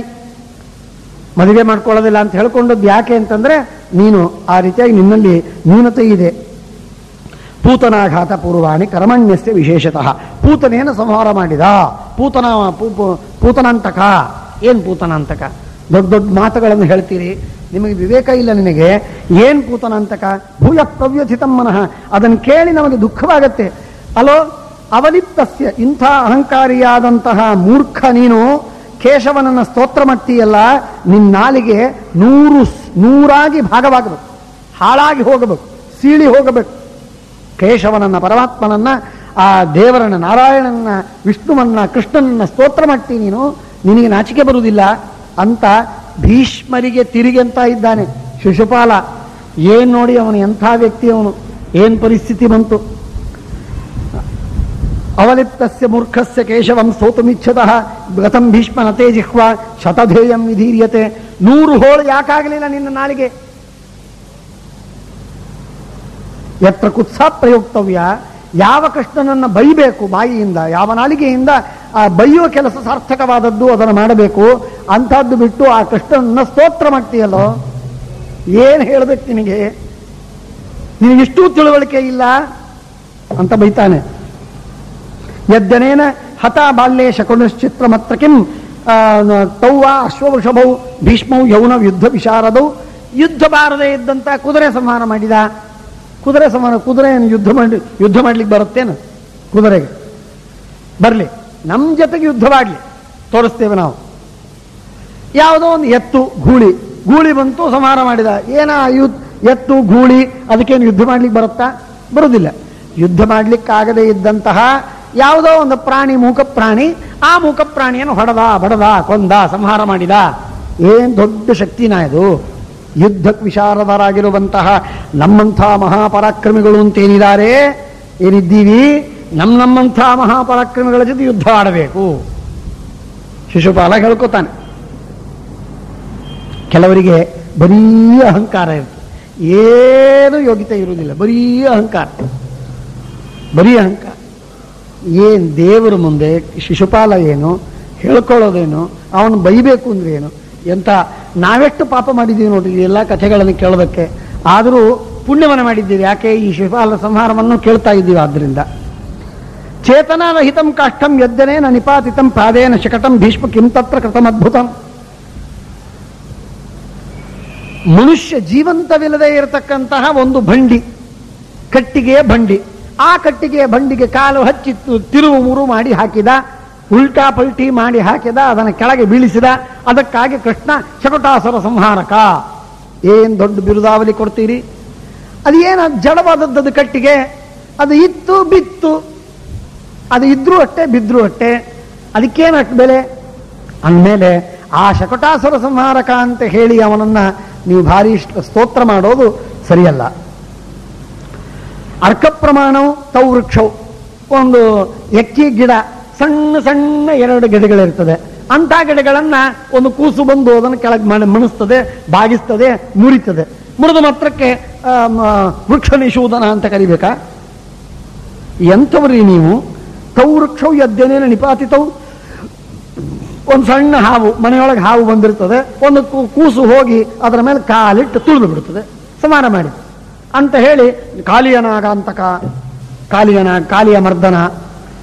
ಮದುವೆ ಮಾಡ್ಕೊಳ್ಳೋದಿಲ್ಲ ಅಂತ ಹೇಳ್ಕೊಂಡದ್ದು ಯಾಕೆ ಅಂತಂದ್ರೆ ನೀನು ಆ ರೀತಿಯಾಗಿ ನಿನ್ನಲ್ಲಿ ನ್ಯೂನತೆ ಇದೆ. ಪೂತನಾಘಾತ ಪೂರ್ವಾಣಿ ಕರ್ಮಣ್ಯಸ್ಯ ವಿಶೇಷತಃ. ಪೂತನೇನ ಸಂಹಾರ ಮಾಡಿದ? ಪೂತನಾಂತಕ. ಏನ್ ಪೂತನಾಂತಕ? ದೊಡ್ಡ ದೊಡ್ಡ ಮಾತುಗಳನ್ನು ಹೇಳ್ತೀರಿ, ನಿಮಗೆ ವಿವೇಕ ಇಲ್ಲ. ನಿನಗೆ ಏನ್ ಪೂತನಾಂತಕ? ಭೂಯ ಪ್ರವ್ಯಥಿತಂ ಮನಃ. ಅದನ್ನು ಕೇಳಿ ನಮಗೆ ದುಃಖವಾಗತ್ತೆ. ಅಲೋ ಅವಲಿಪ್ತಸ್ಯ, ಇಂಥ ಅಹಂಕಾರಿಯಾದಂತಹ ಮೂರ್ಖ ನೀನು ಕೇಶವನನ್ನ ಸ್ತೋತ್ರ ಮಾಡ್ತೀಯಲ್ಲ, ನಿನ್ನಾಲಿಗೆ ನೂರಾಗಿ ಭಾಗವಾಗಬೇಕು, ಹಾಳಾಗಿ ಹೋಗಬೇಕು, ಸೀಳಿ ಹೋಗಬೇಕು. ಕೇಶವನನ್ನ, ಪರಮಾತ್ಮನನ್ನ, ಆ ದೇವರನ್ನ, ನಾರಾಯಣನ, ವಿಷ್ಣುವನ್ನ, ಕೃಷ್ಣನನ್ನ ಸ್ತೋತ್ರ ಮಾಡ್ತೀ ನೀನು, ನಿನಗೆ ನಾಚಿಕೆ ಬರುವುದಿಲ್ಲ ಅಂತ ಭೀಷ್ಮರಿಗೆ ತಿರುಗಿ ಅಂತ ಇದ್ದಾನೆ ಶಿಶುಪಾಲ. ಏನ್ ನೋಡಿ ಅವನು ಎಂಥ ವ್ಯಕ್ತಿ, ಅವನು ಏನ್ ಪರಿಸ್ಥಿತಿ ಬಂತು. ಅವಲಿಪ್ತಸ್ಯ ಮೂರ್ಖಸ್ಯ ಕೇಶವಂ ಸ್ತೋತುಮಿಚ್ಛತಃ ಗತಂ ಭೀಷ್ಮನತೆ ಜಿಹ್ವಾ ಶತಧೇಯಂ ವಿಧೀರ್ಯತೆ. 100 ಹೋಳು ಯಾಕಾಗಲಿಲ್ಲ ನಿನ್ನ ನಾಲಿಗೆ? ಯತ್ರ ಕುತ್ಸ ಪ್ರಯೋಕ್ತವ್ಯ. ಯಾವ ಕೃಷ್ಣನನ್ನ ಬೈಬೇಕು ಬಾಯಿಯಿಂದ, ಯಾವ ನಾಲಿಗೆಯಿಂದ ಆ ಬೈಯುವ ಕೆಲಸ ಸಾರ್ಥಕವಾದದ್ದು ಅದನ್ನು ಮಾಡಬೇಕು. ಅಂಥದ್ದು ಬಿಟ್ಟು ಆ ಕೃಷ್ಣನನ್ನ ಸ್ತೋತ್ರ ಮಾಡ್ತೀಯಲ್ಲೋ, ಏನ್ ಹೇಳ್ಬೇಕು ನಿನಗೆ? ನಿನಗಿಷ್ಟೂ ತಿಳುವಳಿಕೆ ಇಲ್ಲ ಅಂತ ಬೈತಾನೆ. ಯದ್ದನೇನ ಹತ ಬಾಲ್ಯೇ ಶಕುನಶ್ಚಿತ್ರಮತ್ರ ಕಿಂ ತೌವ ಅಶ್ವವೃಷಭೌ ಭೀಷ್ಮೌ ಯೌನ ಯುದ್ಧ ವಿಶಾರದೌ. ಯುದ್ಧ ಬಾರದೇ ಇದ್ದಂತ ಕುದುರೆ ಸಂಹಾರ ಮಾಡಿದ. ಕುದುರೆ ಸಂಹಾರ, ಕುದುರೆ ಯುದ್ಧ ಮಾಡ್ಲಿಕ್ಕೆ ಬರುತ್ತೇನು? ಕುದುರೆಗೆ ಬರಲಿ, ನಮ್ಮ ಜೊತೆಗೆ ಯುದ್ಧವಾಡ್ಲಿ, ತೋರಿಸ್ತೇವೆ ನಾವು. ಯಾವುದೋ ಒಂದು ಎತ್ತು, ಗೂಳಿ ಬಂತು, ಸಂಹಾರ ಮಾಡಿದ. ಏನ ಎತ್ತು ಗೂಳಿ, ಅದಕ್ಕೇನು ಯುದ್ಧ ಮಾಡ್ಲಿಕ್ಕೆ ಬರುತ್ತಾ? ಬರುವುದಿಲ್ಲ. ಯುದ್ಧ ಮಾಡ್ಲಿಕ್ಕಾಗದೇ ಇದ್ದಂತಹ ಯಾವುದೋ ಒಂದು ಪ್ರಾಣಿ, ಮೂಕ ಪ್ರಾಣಿ, ಆ ಮೂಕ ಪ್ರಾಣಿಯನ್ನು ಬಡದ, ಕೊಂದ, ಸಂಹಾರ ಮಾಡಿದ. ಏನ್ ದೊಡ್ಡ ಶಕ್ತಿನ ಇದು! ಯುದ್ಧಕ್ಕೆ ವಿಶಾರದರಾಗಿರುವಂತಹ ನಮ್ಮಂಥ ಮಹಾಪರಾಕ್ರಮಿಗಳು ಅಂತೇನಿದ್ದಾರೆ, ಏನಿದ್ದೀವಿ, ನಮ್ಮಂಥ ಮಹಾಪರಾಕ್ರಮಿಗಳ ಜೊತೆ ಯುದ್ಧ ಆಡಬೇಕು. ಶಿಶುಪಾಲ ಹೇಳ್ಕೊತಾನೆ. ಕೆಲವರಿಗೆ ಬರೀ ಅಹಂಕಾರ ಇರ್ತದೆ, ಏನು ಯೋಗ್ಯತೆ ಇರುವುದಿಲ್ಲ, ಬರೀ ಅಹಂಕಾರ. ಏನ್ ದೇವರ ಮುಂದೆ ಶಿಶುಪಾಲ ಏನು ಹೇಳ್ಕೊಳ್ಳೋದೇನು, ಅವನು ಬೈಬೇಕು ಅಂದ್ರೆ ಏನು? ಎಂತ ನಾವೆಷ್ಟು ಪಾಪ ಮಾಡಿದ್ದೀವಿ ನೋಡಿ ಎಲ್ಲ ಕಥೆಗಳನ್ನು ಕೇಳೋದಕ್ಕೆ. ಆದರೂ ಪುಣ್ಯವನ್ನು ಮಾಡಿದ್ದೀವಿ. ಯಾಕೆ? ಈ ಶಿಶುಪಾಲ ಸಂಹಾರವನ್ನು ಕೇಳ್ತಾ ಇದ್ದೀವಿ. ಆದ್ದರಿಂದ ಚೇತನಾರಹಿತಂ ಕಾಷ್ಠಂ ಯದ್ದನೇನ ನಿಪಾತಿತಂ ಪಾದೇನ ಶಕಟಂ ಭೀಷ್ಮ ಕಿಂ ತತ್ರ ಕೃತಂ ಅದ್ಭುತಂ. ಮನುಷ್ಯ ಜೀವಂತವಿಲ್ಲದೆ ಇರತಕ್ಕಂತಹ ಒಂದು ಬಂಡಿ, ಕಟ್ಟಿಗೆಯ ಬಂಡಿ. ಆ ಕಟ್ಟಿಗೆಯ ಬಂಡಿಗೆ ಕಾಲು ಹಚ್ಚಿ ತಿರುವು ಮುರು ಮಾಡಿ ಹಾಕಿದ. ಉಲ್ಟಾ ಪಲ್ಟಿ ಮಾಡಿ ಹಾಕಿದ, ಅದನ್ನು ಕೆಳಗೆ ಬೀಳಿಸಿದ. ಅದಕ್ಕಾಗಿ ಕೃಷ್ಣ ಶಕಟಾಸುರ ಸಂಹಾರಕ. ಏನ್ ದೊಡ್ಡ ಬಿರುದಾವಲಿ ಕೊಡ್ತೀರಿ? ಅದು ಏನು ಜಡವಾದದ್ದು ಕಟ್ಟಿಗೆ, ಅದು ಇತ್ತು ಬಿತ್ತು, ಅದು ಇದ್ರೂ ಅಷ್ಟೇ ಬಿದ್ರೂ ಅಷ್ಟೇ, ಅದಕ್ಕೇನು ಅಷ್ಟು ಬೆಲೆ ಅಂದಮೇಲೆ ಆ ಶಕಟಾಸುರ ಸಂಹಾರಕ ಅಂತ ಹೇಳಿ ಅವನನ್ನ ನೀವು ಭಾರಿ ಸ್ತೋತ್ರ ಮಾಡೋದು ಸರಿಯಲ್ಲ. ಅರ್ಕ ಪ್ರಮಾಣವು ತೌ ವೃಕ್ಷವು, ಒಂದು ಎಕ್ಕಿ ಗಿಡ, ಸಣ್ಣ ಸಣ್ಣ 2 ಗಿಡಗಳಿರ್ತದೆ. ಅಂಥ ಗಿಡಗಳನ್ನ ಒಂದು ಕೂಸು ಬಂದು ಅದನ್ನು ಕೆಳಗೆ ಮಣಿಸ್ತದೆ, ಬಾಗಿಸ್ತದೆ, ಮುರಿತದೆ. ಮುರಿದ ಮಾತ್ರಕ್ಕೆ ವೃಕ್ಷ ನಿಷೂದನ ಅಂತ ಕರಿಬೇಕಾ? ಎಂಥವ್ರಿ ನೀವು? ತೌ ವೃಕ್ಷವು ಯದ್ದೇನೇನ ನಿಪಾತಿತವು. ಒಂದು ಸಣ್ಣ ಹಾವು, ಮನೆಯೊಳಗೆ ಹಾವು ಬಂದಿರ್ತದೆ, ಒಂದು ಕೂಸು ಹೋಗಿ ಅದರ ಮೇಲೆ ಕಾಲಿಟ್ಟು ತುಳಿದು ಬಿಡುತ್ತದೆ, ಸಮಾನ ಮಾಡಿ ಅಂತ ಹೇಳಿ ಕಾಲಿಯನಾಗಂತಕ, ಕಾಲಿಯ ಮರ್ದನ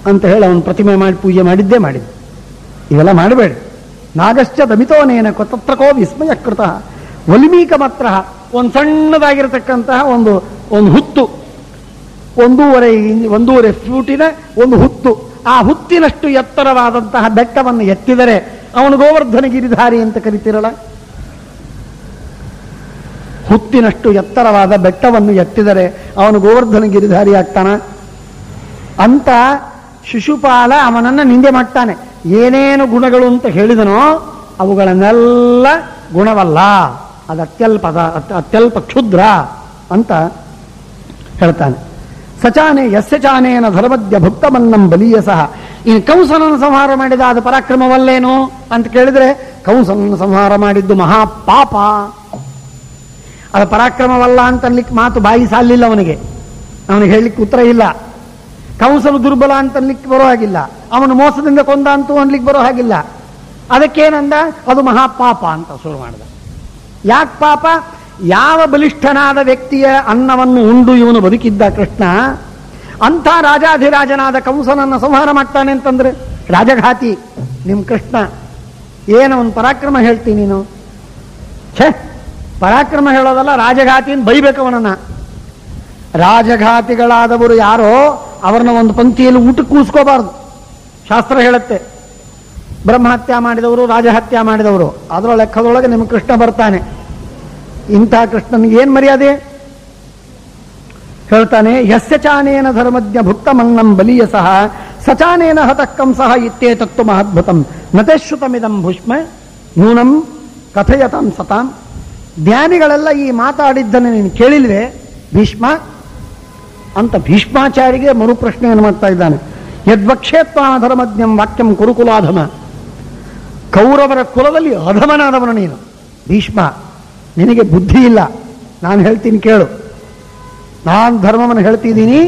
ಅಂತ ಹೇಳಿ ಅವನು ಪ್ರತಿಮೆ ಮಾಡಿ ಪೂಜೆ ಮಾಡಿದ್ದೇ ಮಾಡಿದ್ದು. ಇವೆಲ್ಲ ಮಾಡಬೇಡಿ. ನಾಗಶ್ಚ ದಮಿತೋನೇನ ತತ್ರಕೋ ವಿಸ್ಮಯಕೃತ ವಲ್ಮೀಕ ಮಾತ್ರ. ಒಂದು ಸಣ್ಣದಾಗಿರತಕ್ಕಂತಹ ಒಂದು ಹುತ್ತು, 1.5 ಫೂಟಿನ ಒಂದು ಹುತ್ತು, ಆ ಹುತ್ತಿನಷ್ಟು ಎತ್ತರವಾದಂತಹ ಬೆಟ್ಟವನ್ನು ಎತ್ತಿದರೆ ಅವನು ಗೋವರ್ಧನ ಗಿರಿಧಾರಿ ಅಂತ ಕರಿತಿರಲ್ಲ. ಹುತ್ತಿನಷ್ಟು ಎತ್ತರವಾದ ಬೆಟ್ಟವನ್ನು ಎತ್ತಿದರೆ ಅವನು ಗೋವರ್ಧನ ಗಿರಿಧಾರಿ ಆಗ್ತಾನ ಅಂತ ಶಿಶುಪಾಲ ಅವನನ್ನ ನಿಂದೆ ಮಾಡ್ತಾನೆ. ಏನೇನು ಗುಣಗಳು ಅಂತ ಹೇಳಿದನೋ ಅವುಗಳನ್ನೆಲ್ಲ ಗುಣವಲ್ಲ, ಅದು ಅತ್ಯಲ್ಪ ಕ್ಷುದ್ರ ಅಂತ ಹೇಳ್ತಾನೆ. ಸಚಾನೆ ಯಸ್ಯ ಚಾನೇನ ಧರ್ಮದ್ಯ ಭುಕ್ತಮನ್ನಂ ಬಲೀಯ ಸಹ. ಇನ್ನು ಕಂಸನನ್ನು ಸಂಹಾರ ಮಾಡಿದ ಅದು ಪರಾಕ್ರಮವಲ್ಲೇನು ಅಂತ ಕೇಳಿದ್ರೆ, ಕಂಸನನ್ನು ಸಂಹಾರ ಮಾಡಿದ್ದು ಮಹಾಪಾಪ, ಅದು ಪರಾಕ್ರಮವಲ್ಲ ಅಂತ ಅನ್ಲಿಕ್ಕೆ ಮಾತು ಬಾಯಿ ಸಾಲಿಲ್ಲ ಅವನಿಗೆ ಹೇಳಲಿಕ್ಕೆ ಉತ್ತರ ಇಲ್ಲ. ಕಂಸನು ದುರ್ಬಲ ಅಂತ ಅನ್ಲಿಕ್ಕೆ ಬರೋ ಹಾಗಿಲ್ಲ, ಅವನು ಮೋಸದಿಂದ ಕೊಂದ ಅಂತೂ ಅನ್ಲಿಕ್ಕೆ ಬರೋ ಹಾಗಿಲ್ಲ. ಅದಕ್ಕೇನಂದ? ಅದು ಮಹಾಪಾಪ ಅಂತ ಶುರು ಮಾಡಿದ. ಯಾಕೆ ಪಾಪ? ಯಾವ ಬಲಿಷ್ಠನಾದ ವ್ಯಕ್ತಿಯ ಅನ್ನವನ್ನು ಉಂಡು ಇವನು ಬದುಕಿದ್ದ ಕೃಷ್ಣ, ಅಂಥ ರಾಜಾಧಿರಾಜನಾದ ಕಂಸನನ್ನು ಸಂಹಾರ ಮಾಡ್ತಾನೆ ಅಂತಂದ್ರೆ ರಾಜಘಾತಿ ನಿಮ್ ಕೃಷ್ಣ. ಏನವನ್ ಪರಾಕ್ರಮ ಹೇಳ್ತೀನಿ ನೀನು? ಛೇ, ಪರಾಕ್ರಮ ಹೇಳೋದಲ್ಲ, ರಾಜಘಾತಿಯನ್ನು ಬೈಬೇಕು ಅವನನ್ನ. ರಾಜಘಾತಿಗಳಾದವರು ಯಾರೋ ಅವರನ್ನ ಒಂದು ಪಂಕ್ತಿಯಲ್ಲಿ ಊಟಕ್ಕೆ ಕೂಸ್ಕೋಬಾರ್ದು. ಶಾಸ್ತ್ರ ಹೇಳುತ್ತೆ, ಬ್ರಹ್ಮಹತ್ಯೆ ಮಾಡಿದವರು, ರಾಜಹತ್ಯೆ ಮಾಡಿದವರು, ಅದರ ಲೆಕ್ಕದೊಳಗೆ ನಿಮ್ಮ ಕೃಷ್ಣ ಬರ್ತಾನೆ. ಇಂಥ ಕೃಷ್ಣನಿಗೆ ಏನ್ ಮರ್ಯಾದೆ ಹೇಳ್ತಾನೆ. ಯಸ್ಯ ಚಾನೇನ ಧರ್ಮಜ್ಞ ಭುಕ್ತಮನ್ನಂ ಬಲೀಯ ಸಹ ಸಚಾನೇನ ಹತಕ್ಕಂ ಸಹ ಇತ್ಯೇತತ್ತು ಮಹದ್ಭುತಂ ನತೇಶ್ರುತಮಿದಂ ಭುಷ್ಮ ನೂನಂ ಕಥಯತಾಂ ಸತಾಂ. ಜ್ಞಾನಿಗಳೆಲ್ಲ ಈ ಮಾತಾಡಿದ್ದನ್ನು ನೀನು ಕೇಳಿಲ್ವೇ ಭೀಷ್ಮ ಅಂತ ಭೀಷ್ಮಾಚಾರಿಗೆ ಮರು ಪ್ರಶ್ನೆಯನ್ನು ಮಾಡ್ತಾ ಇದ್ದಾನೆ. ಯದ್ವಕ್ಷೇತ್ವ ಧರ್ಮಜ್ಞಂ ವಾಕ್ಯಂ ಕುರುಕುಲಾಧಮ. ಕೌರವರ ಕುಲದಲ್ಲಿ ಅಧಮನಾದವನು ನೀನು ಭೀಷ್ಮ, ನಿನಗೆ ಬುದ್ಧಿ ಇಲ್ಲ. ನಾನು ಹೇಳ್ತೀನಿ ಕೇಳು, ನಾನು ಧರ್ಮವನ್ನು ಹೇಳ್ತಿದ್ದೀನಿ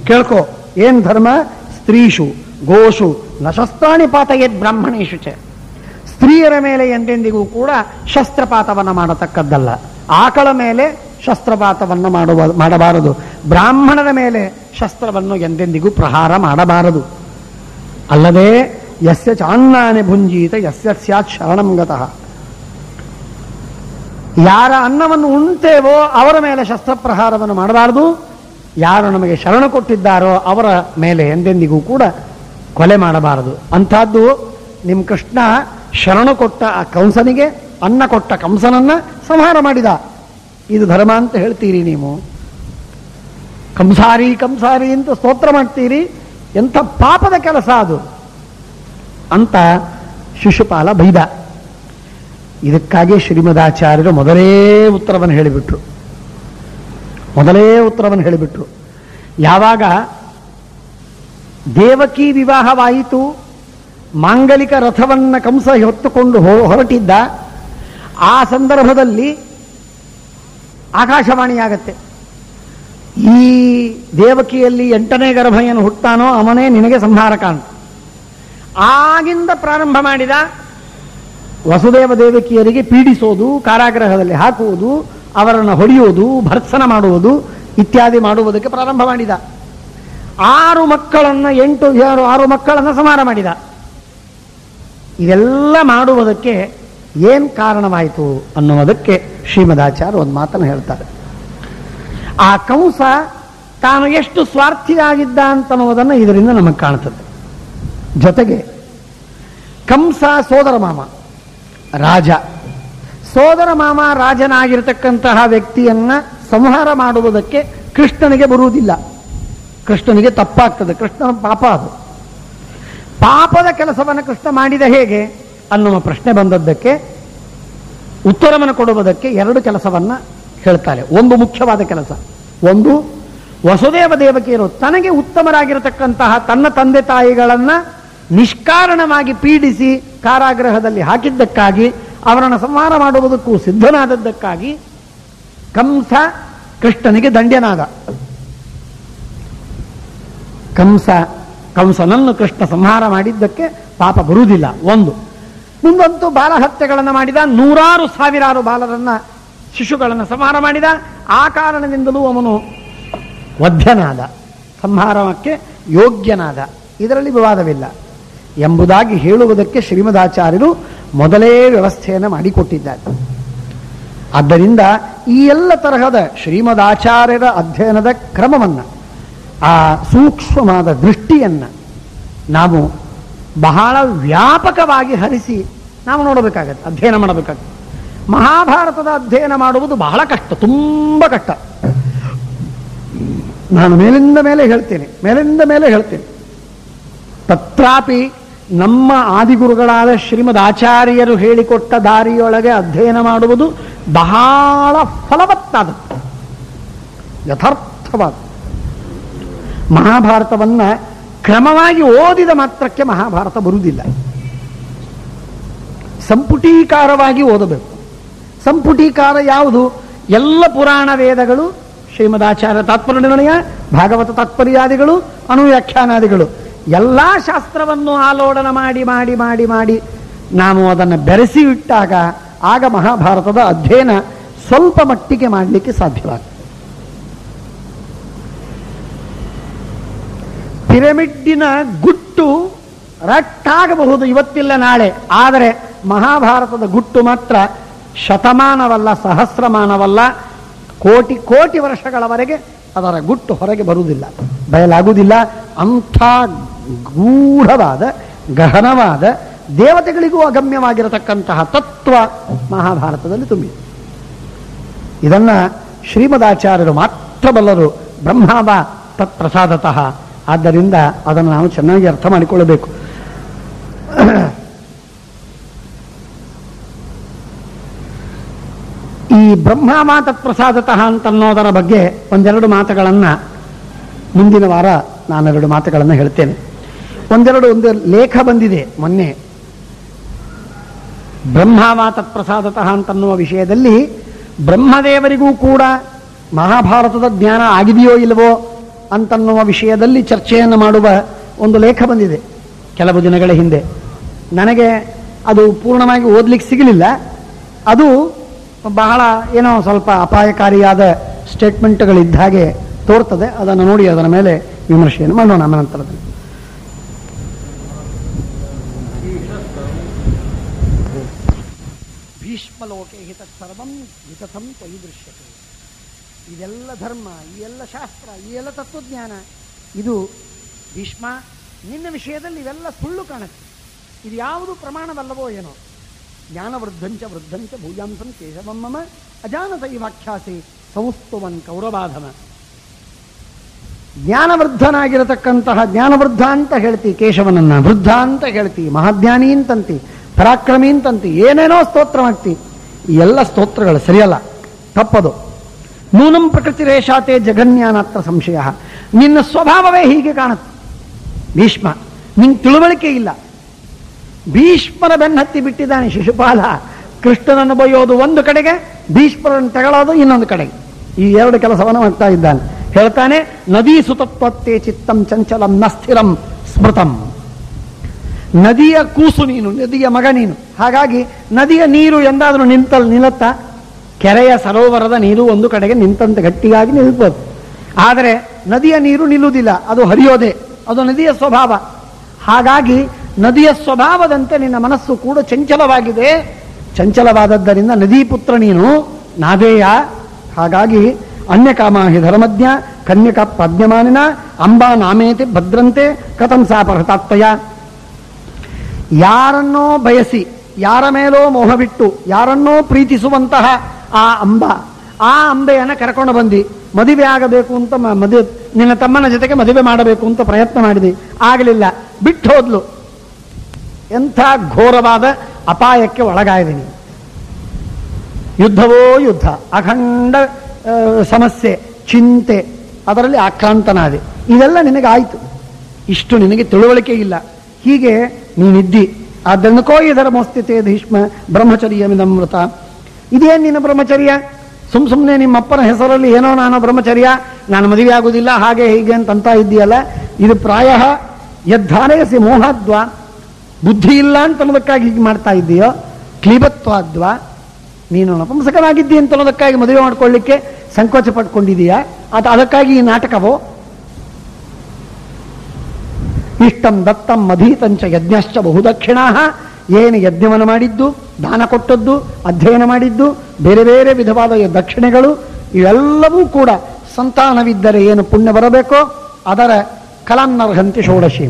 ಕೇಳ್ಕೋ. ಏನ್ ಧರ್ಮ? ಸ್ತ್ರೀಷು ಗೋಷು ನಶಸ್ತ್ರಾಣಿ ಪಾತಯೇದ್ ಬ್ರಾಹ್ಮಣೇಶು ಚ. ಸ್ತ್ರೀಯರ ಮೇಲೆ ಎಂದೆಂದಿಗೂ ಕೂಡ ಶಸ್ತ್ರಪಾತವನ್ನು ಮಾಡತಕ್ಕದ್ದಲ್ಲ. ಆಕಳ ಮೇಲೆ ಶಸ್ತ್ರಪಾತವನ್ನು ಮಾಡಬಾರದು. ಬ್ರಾಹ್ಮಣರ ಮೇಲೆ ಶಸ್ತ್ರವನ್ನು ಎಂದೆಂದಿಗೂ ಪ್ರಹಾರ ಮಾಡಬಾರದು. ಅಲ್ಲದೆ ಯಸ್ಯ ಚಾನ್ನಾನೆ ಭುಂಜೀತ ಯಸ್ಯ ಸ್ಯಾತ್ ಶರಣಂ ಗತಃ. ಯಾರ ಅನ್ನವನ್ನು ಉಣ್ತೇವೋ ಅವರ ಮೇಲೆ ಶಸ್ತ್ರಪ್ರಹಾರವನ್ನು ಮಾಡಬಾರದು. ಯಾರು ನಮಗೆ ಶರಣ ಕೊಟ್ಟಿದ್ದಾರೋ ಅವರ ಮೇಲೆ ಎಂದೆಂದಿಗೂ ಕೂಡ ಕೊಲೆ ಮಾಡಬಾರದು. ಅಂಥದ್ದು ನಿಮ್ಮ ಕೃಷ್ಣ ಶರಣ ಕೊಟ್ಟ ಆ ಕಂಸನಿಗೆ, ಅನ್ನ ಕೊಟ್ಟ ಕಂಸನನ್ನ ಸಂಹಾರ ಮಾಡಿದ. ಇದು ಧರ್ಮ ಅಂತ ಹೇಳ್ತೀರಿ ನೀವು? ಕಂಸಾರಿ ಕಂಸಾರಿ ಅಂತ ಸ್ತೋತ್ರ ಮಾಡ್ತೀರಿ, ಎಂಥ ಪಾಪದ ಕೆಲಸ ಅದು ಅಂತ ಶಿಶುಪಾಲ ಬೈದ. ಇದಕ್ಕಾಗಿ ಶ್ರೀಮದಾಚಾರ್ಯರು ಮೊದಲೇ ಉತ್ತರವನ್ನು ಹೇಳಿಬಿಟ್ರು. ಯಾವಾಗ ದೇವಕಿ ವಿವಾಹವಾಯಿತು, ಮಾಂಗಲಿಕ ರಥವನ್ನ ಕಂಸ ಹೊತ್ತುಕೊಂಡು ಹೊರಟಿದ್ದ, ಆ ಸಂದರ್ಭದಲ್ಲಿ ಆಕಾಶವಾಣಿಯಾಗತ್ತೆ, ಈ ದೇವಕಿಯಲ್ಲಿ 8ನೇ ಗರ್ಭ ಏನು ಹುಟ್ಟಾನೋ ಅವನೇ ನಿನಗೆ ಸಂಹಾರಕ ಅಂತ. ಆಗಿಂದ ಪ್ರಾರಂಭ ಮಾಡಿದ ವಸುದೇವ ದೇವಕಿಯರಿಗೆ ಪೀಡಿಸೋದು, ಕಾರಾಗೃಹದಲ್ಲಿ ಹಾಕುವುದು, ಅವರನ್ನು ಹೊಡೆಯುವುದು, ಭರ್ತ್ಸನ ಮಾಡುವುದು ಇತ್ಯಾದಿ ಮಾಡುವುದಕ್ಕೆ ಪ್ರಾರಂಭ ಮಾಡಿದ. 6 ಮಕ್ಕಳನ್ನು ಸಂಹಾರ ಮಾಡಿದ. ಇದೆಲ್ಲ ಮಾಡುವುದಕ್ಕೆ ಏನ್ ಕಾರಣವಾಯಿತು ಅನ್ನುವುದಕ್ಕೆ ಶ್ರೀಮದಾಚಾರ್ಯ ಒಂದು ಮಾತನ್ನು ಹೇಳ್ತಾರೆ. ಆ ಕಂಸ ತಾನು ಎಷ್ಟು ಸ್ವಾರ್ಥಿಯಾಗಿದ್ದ ಅಂತನ್ನುವುದನ್ನು ಇದರಿಂದ ನಮಗೆ ಕಾಣುತ್ತದೆ. ಜೊತೆಗೆ ಕಂಸ ಸೋದರ ಮಾಮ ರಾಜ. ಸೋದರ ಮಾಮ ರಾಜನಾಗಿರ್ತಕ್ಕಂತಹ ವ್ಯಕ್ತಿಯನ್ನ ಸಂಹಾರ ಮಾಡುವುದಕ್ಕೆ ಕೃಷ್ಣನಿಗೆ ಬರುವುದಿಲ್ಲ. ಕೃಷ್ಣನಿಗೆ ತಪ್ಪಾಗ್ತದೆ, ಕೃಷ್ಣನ ಪಾಪ ಅದು. ಪಾಪದ ಕೆಲಸವನ್ನು ಕೃಷ್ಣ ಮಾಡಿದ ಹೇಗೆ ಅನ್ನುವ ಪ್ರಶ್ನೆ ಬಂದದ್ದಕ್ಕೆ ಉತ್ತರವನ್ನು ಕೊಡುವುದಕ್ಕೆ ಎರಡು ಕೆಲಸವನ್ನ ಹೇಳ್ತಾರೆ. ಒಂದು ಮುಖ್ಯವಾದ ಕೆಲಸ, ಒಂದು ವಸುದೇವ ದೇವಕಿಯರು ತನಗೆ ಉತ್ತಮರಾಗಿರತಕ್ಕಂತಹ ತನ್ನ ತಂದೆ ತಾಯಿಗಳನ್ನ ನಿಷ್ಕಾರಣವಾಗಿ ಪೀಡಿಸಿ ಕಾರಾಗೃಹದಲ್ಲಿ ಹಾಕಿದ್ದಕ್ಕಾಗಿ, ಅವರನ್ನು ಸಂಹಾರ ಮಾಡುವುದಕ್ಕೂ ಸಿದ್ಧನಾದದ್ದಕ್ಕಾಗಿ ಕೃಷ್ಣನಿಗೆ ದಂಡ್ಯನಾದ. ಕಂಸನನ್ನು ಕೃಷ್ಣ ಸಂಹಾರ ಮಾಡಿದ್ದಕ್ಕೆ ಪಾಪ ಬರುವುದಿಲ್ಲ ಒಂದು. ಮುಂದಂತೂ ಬಾಲಹತ್ಯೆಗಳನ್ನು ಮಾಡಿದ, ನೂರಾರು ಸಾವಿರಾರು ಬಾಲರನ್ನ ಶಿಶುಗಳನ್ನು ಸಂಹಾರ ಮಾಡಿದ. ಆ ಕಾರಣದಿಂದಲೂ ಅವನು ವಧ್ಯನಾದ, ಸಂಹಾರಕ್ಕೆ ಯೋಗ್ಯನಾದ. ಇದರಲ್ಲಿ ವಿವಾದವಿಲ್ಲ ಎಂಬುದಾಗಿ ಹೇಳುವುದಕ್ಕೆ ಶ್ರೀಮದಾಚಾರ್ಯರು ಮೊದಲೇ ವ್ಯವಸ್ಥೆಯನ್ನು ಮಾಡಿಕೊಟ್ಟಿದ್ದಾರೆ. ಆದ್ದರಿಂದ ಈ ಎಲ್ಲ ತರಹದ ಶ್ರೀಮದಾಚಾರ್ಯರ ಅಧ್ಯಯನದ ಕ್ರಮವನ್ನು, ಆ ಸೂಕ್ಷ್ಮವಾದ ದೃಷ್ಟಿಯನ್ನ ನಾವು ಬಹಳ ವ್ಯಾಪಕವಾಗಿ ಹರಿಸಿ ನಾವು ನೋಡಬೇಕಾಗತ್ತೆ, ಅಧ್ಯಯನ ಮಾಡಬೇಕಾಗತ್ತೆ. ಮಹಾಭಾರತದ ಅಧ್ಯಯನ ಮಾಡುವುದು ಬಹಳ ಕಷ್ಟ, ತುಂಬ ಕಷ್ಟ. ನಾನು ಮೇಲಿಂದ ಮೇಲೆ ಹೇಳ್ತೇನೆ. ತತ್ರಾಪಿ ನಮ್ಮ ಆದಿಗುರುಗಳಾದ ಶ್ರೀಮದ್ ಆಚಾರ್ಯರು ಹೇಳಿಕೊಟ್ಟ ದಾರಿಯೊಳಗೆ ಅಧ್ಯಯನ ಮಾಡುವುದು ಬಹಳ ಫಲವತ್ತಾದದ್ದು, ಯಥಾರ್ಥವಾದ. ಮಹಾಭಾರತವನ್ನ ಕ್ರಮವಾಗಿ ಓದಿದ ಮಾತ್ರಕ್ಕೆ ಮಹಾಭಾರತ ಬರುವುದಿಲ್ಲ. ಸಂಪುಟೀಕಾರವಾಗಿ ಓದಬೇಕು. ಸಂಪುಟೀಕಾರ ಯಾವುದು? ಎಲ್ಲ ಪುರಾಣ ವೇದಗಳು, ಶ್ರೀಮದಾಚಾರ್ಯ ತಾತ್ಪರ್ಯ ನಿರ್ಣಯ, ಭಾಗವತ ತಾತ್ಪರ್ಯಾದಿಗಳು, ಅನುವ್ಯಾಖ್ಯಾನಾದಿಗಳು, ಎಲ್ಲ ಶಾಸ್ತ್ರವನ್ನು ಆಲೋಡನ ಮಾಡಿ ಮಾಡಿ ಮಾಡಿ ಮಾಡಿ ನಾವು ಅದನ್ನು ಬೆರೆಸಿ ಇಟ್ಟಾಗ ಆಗ ಮಹಾಭಾರತದ ಅಧ್ಯಯನ ಸ್ವಲ್ಪ ಮಟ್ಟಿಗೆ ಮಾಡಲಿಕ್ಕೆ ಸಾಧ್ಯವಾಗ್ತದೆ. ಪಿರಮಿಡ್ಡಿನ ಗುಟ್ಟು ರಟ್ಟಾಗಬಹುದು ಇವತ್ತಿಲ್ಲ ನಾಳೆ, ಆದರೆ ಮಹಾಭಾರತದ ಗುಟ್ಟು ಮಾತ್ರ ಶತಮಾನವಲ್ಲ, ಸಹಸ್ರಮಾನವಲ್ಲ, ಕೋಟಿ ಕೋಟಿ ವರ್ಷಗಳವರೆಗೆ ಅದರ ಗುಟ್ಟು ಹೊರಗೆ ಬರುವುದಿಲ್ಲ, ಬಯಲಾಗುವುದಿಲ್ಲ. ಅಂಥ ಗೂಢವಾದ, ಗಹನವಾದ, ದೇವತೆಗಳಿಗೂ ಅಗಮ್ಯವಾಗಿರತಕ್ಕಂತಹ ತತ್ವ ಮಹಾಭಾರತದಲ್ಲಿ ತುಂಬಿದೆ. ಇದನ್ನ ಶ್ರೀಮದಾಚಾರ್ಯರು ಮಾತ್ರ ಬಲ್ಲರು, ಬ್ರಹ್ಮಾವ ತತ್ಪ್ರಸಾದತಃ. ಆದ್ದರಿಂದ ಅದನ್ನು ನಾವು ಚೆನ್ನಾಗಿ ಅರ್ಥ ಮಾಡಿಕೊಳ್ಳಬೇಕು. ಈ ಬ್ರಹ್ಮಾವ ತತ್ಪ್ರಸಾದತಃ ಅಂತನ್ನೋದರ ಬಗ್ಗೆ ಒಂದೆರಡು ಮಾತುಗಳನ್ನು ಮುಂದಿನ ವಾರ ನಾನೆರಡು ಮಾತುಗಳನ್ನು ಹೇಳ್ತೇನೆ. ಒಂದು ಲೇಖ ಬಂದಿದೆ ಮೊನ್ನೆ, ಬ್ರಹ್ಮಾವ ತತ್ಪ್ರಸಾದತಃ ಅಂತನ್ನುವ ವಿಷಯದಲ್ಲಿ ಬ್ರಹ್ಮದೇವರಿಗೂ ಕೂಡ ಮಹಾಭಾರತದ ಜ್ಞಾನ ಆಗಿದೆಯೋ ಇಲ್ಲವೋ ಅಂತನ್ನುವ ವಿಷಯದಲ್ಲಿ ಚರ್ಚೆಯನ್ನು ಮಾಡುವ ಒಂದು ಲೇಖ ಬಂದಿದೆ ಕೆಲವು ದಿನಗಳ ಹಿಂದೆ. ನನಗೆ ಅದು ಪೂರ್ಣವಾಗಿ ಓದಲಿಕ್ಕೆ ಸಿಗಲಿಲ್ಲ. ಅದು ಬಹಳ ಏನೋ ಸ್ವಲ್ಪ ಅಪಾಯಕಾರಿಯಾದ ಸ್ಟೇಟ್ಮೆಂಟ್ಗಳಿದ್ದ ಹಾಗೆ ತೋರ್ತದೆ. ಅದನ್ನು ನೋಡಿ ಅದರ ಮೇಲೆ ವಿಮರ್ಶೆಯನ್ನು ಮಾಡೋಣ ನಂತರದಲ್ಲಿ. ಭೀಷ್ಮಲೋಕೆ ಹಿತತ್ಸರ್ವಂ ವಿತಥಂ ತ್ವಯಿ ದೃಶ್ಯತೆ. ಇದೆಲ್ಲ ಧರ್ಮ, ಈ ಎಲ್ಲ ಶಾಸ್ತ್ರ, ಈ ಎಲ್ಲ ತತ್ವಜ್ಞಾನ, ಇದು ಭೀಷ್ಮ ನಿನ್ನ ವಿಷಯದಲ್ಲಿ ಇವೆಲ್ಲ ಸುಳ್ಳು ಕಾಣುತ್ತೆ. ಇದು ಯಾವುದು ಪ್ರಮಾಣವಲ್ಲವೋ ಏನೋ. ಜ್ಞಾನವೃದ್ಧಂಚ ವೃದ್ಧಂಚ ಭೂಯಾಂಸಂ ಕೇಶವಂ ಮಮ ಅಜಾನತೈ ವಾಖ್ಯಾಸಿ ಸಂಸ್ತುವನ್ ಕೌರವಾಧಮ. ಜ್ಞಾನವೃದ್ಧನಾಗಿರತಕ್ಕಂತಹ, ಜ್ಞಾನವೃದ್ಧ ಅಂತ ಹೇಳ್ತಿ ಕೇಶವನನ್ನ, ವೃದ್ಧ ಅಂತ ಹೇಳ್ತಿ, ಮಹಾಜ್ಞಾನಿ ಅಂತಂತಿ, ಪರಾಕ್ರಮಿ ಅಂತಂತಿ, ಏನೇನೋ ಸ್ತೋತ್ರ ಮಾಡ್ತಿ. ಈ ಎಲ್ಲ ಸ್ತೋತ್ರಗಳು ಸರಿಯಲ್ಲ, ತಪ್ಪದು. ನೂನಂ ಪ್ರಕೃತಿ ರೇಷಾತೆ ಜಗನ್ಯಾನಾತ್ರ ಸಂಶಯ. ನಿನ್ನ ಸ್ವಭಾವವೇ ಹೀಗೆ ಕಾಣುತ್ತೆ ಭೀಷ್ಮ, ನಿಂಗೆ ತಿಳುವಳಿಕೆ ಇಲ್ಲ. ಭೀಷ್ಮನ ಬೆನ್ನತ್ತಿ ಬಿಟ್ಟಿದ್ದಾನೆ ಶಿಶುಪಾಲ. ಕೃಷ್ಣನನ್ನು ಬೈಯೋದು ಒಂದು ಕಡೆಗೆ, ಭೀಷ್ಮರನ್ನು ತಗೊಳ್ಳೋದು ಇನ್ನೊಂದು ಕಡೆಗೆ. ಈ ಎರಡು ಕೆಲಸವನ್ನು ಮಾಡ್ತಾ ಇದ್ದಾನೆ. ಹೇಳ್ತಾನೆ, ನದೀ ಸುತತ್ವತ್ತೇ ಚಿತ್ತಂ ಚಂಚಲಂ ನಸ್ಥಿರಂ ಸ್ಮೃತಂ. ನದಿಯ ಕೂಸು ನೀನು, ನದಿಯ ಮಗ ನೀನು. ಹಾಗಾಗಿ ನದಿಯ ನೀರು ಎಂದಾದರೂ ನಿಲ್ಲತ್ತ? ಕೆರೆಯ ಸರೋವರದ ನೀರು ಒಂದು ಕಡೆಗೆ ನಿಂತಂತೆ ಗಟ್ಟಿಯಾಗಿ ನಿಲ್ಬೋದು, ಆದರೆ ನದಿಯ ನೀರು ನಿಲ್ಲುವುದಿಲ್ಲ, ಅದು ಹರಿಯೋದೆ, ಅದು ನದಿಯ ಸ್ವಭಾವ. ಹಾಗಾಗಿ ನದಿಯ ಸ್ವಭಾವದಂತೆ ನಿನ್ನ ಮನಸ್ಸು ಕೂಡ ಚಂಚಲವಾಗಿದೆ. ಚಂಚಲವಾದದ್ದರಿಂದ ನದೀಪುತ್ರ ನೀನು, ನಾದೇಯ. ಹಾಗಾಗಿ ಅನ್ಯಕಾಮಾಹಿ ಧರ್ಮಜ್ಞ ಕನ್ಯಕ ಪ್ರಜ್ಞಮಾನಿನ ಅಂಬಾ ನಾಮೇತಿ ಭದ್ರಂತೆ ಕಥಂ ಸಾ ಪರತಾತ್ಮಯ. ಯಾರನ್ನೋ ಬಯಸಿ, ಯಾರ ಮೇಲೋ ಮೋಹ ಬಿಟ್ಟು, ಯಾರನ್ನೋ ಪ್ರೀತಿಸುವಂತಹ ಆ ಅಂಬೆಯನ್ನು ಕರ್ಕೊಂಡು ಬಂದು ಮದುವೆ ಆಗಬೇಕು ಅಂತ ನಿನ್ನ ತಮ್ಮನ ಜೊತೆಗೆ ಮದುವೆ ಮಾಡಬೇಕು ಅಂತ ಪ್ರಯತ್ನ ಮಾಡಿದೆ, ಆಗಲಿಲ್ಲ, ಬಿಟ್ಟು ಹೋದ್ಲು. ಎಂಥ ಘೋರವಾದ ಅಪಾಯಕ್ಕೆ ಒಳಗಾಯಿದ್ದೀನಿ. ಯುದ್ಧವೋ ಯುದ್ಧ, ಅಖಂಡ ಸಮಸ್ಯೆ, ಚಿಂತೆ, ಅದರಲ್ಲಿ ಆಕ್ರಾಂತನಾದೆ. ಇದೆಲ್ಲ ನಿನಗಾಯಿತು, ಇಷ್ಟು ನಿನಗೆ ತಿಳುವಳಿಕೆ ಇಲ್ಲ. ಹೀಗೆ ನೀನಿದ್ದಿ. ಆದ್ದರಿಂದ ಕೋಯಿ ಧರ್ಮೋಸ್ಥಿತೆ ಭೀಷ್ಮ ಬ್ರಹ್ಮಚರ್ಯ ಮಿದಮೃತ. ಇದೇನು ನಿನ್ನ ಬ್ರಹ್ಮಚರ್ಯ? ಸುಮ್ಮನೆ ನಿಮ್ಮಪ್ಪನ ಹೆಸರಲ್ಲಿ ಏನೋ ನಾನು ಬ್ರಹ್ಮಚರ್ಯ, ನಾನು ಮದುವೆ ಆಗುವುದಿಲ್ಲ, ಹಾಗೆ ಹೀಗೆ ಅಂತಂತ ಇದ್ದೀಯಲ್ಲ, ಇದು ಪ್ರಾಯ ಯದ್ಧಾರಯಸಿ ಮೋಹದ್ವಾ, ಬುದ್ಧಿ ಇಲ್ಲ ಅಂತ ಅನ್ನೋದಕ್ಕಾಗಿ ಹೀಗೆ ಮಾಡ್ತಾ ಇದ್ದೀಯೋ, ಕ್ಲೀಬತ್ವಾದ್ವಾ, ನೀನು ನಪುಂಸಕನಾಗಿದ್ದಿ ಅಂತ ಅನ್ನೋದಕ್ಕಾಗಿ ಮದುವೆ ಮಾಡ್ಕೊಳ್ಳಿಕ್ಕೆ ಸಂಕೋಚ ಪಡ್ಕೊಂಡಿದೀಯಾ, ಅದಕ್ಕಾಗಿ ಈ ನಾಟಕವೋ? ಇಷ್ಟಂ ದತ್ತಂ ಮಧೀತಂಚ ಯಜ್ಞಶ್ಚ ಬಹುದಕ್ಷಿಣಾ. ಏನು ಯಜ್ಞವನ್ನು ಮಾಡಿದ್ದು, ದಾನ ಕೊಟ್ಟದ್ದು, ಅಧ್ಯಯನ ಮಾಡಿದ್ದು, ಬೇರೆ ಬೇರೆ ವಿಧವಾದ ದಕ್ಷಿಣೆಗಳು, ಇವೆಲ್ಲವೂ ಕೂಡ ಸಂತಾನವಿದ್ದರೆ ಏನು ಪುಣ್ಯ ಬರಬೇಕೋ ಅದರ ಕಲನ್ನರ್ಹಂತಿ ಷೋಡಶಿ,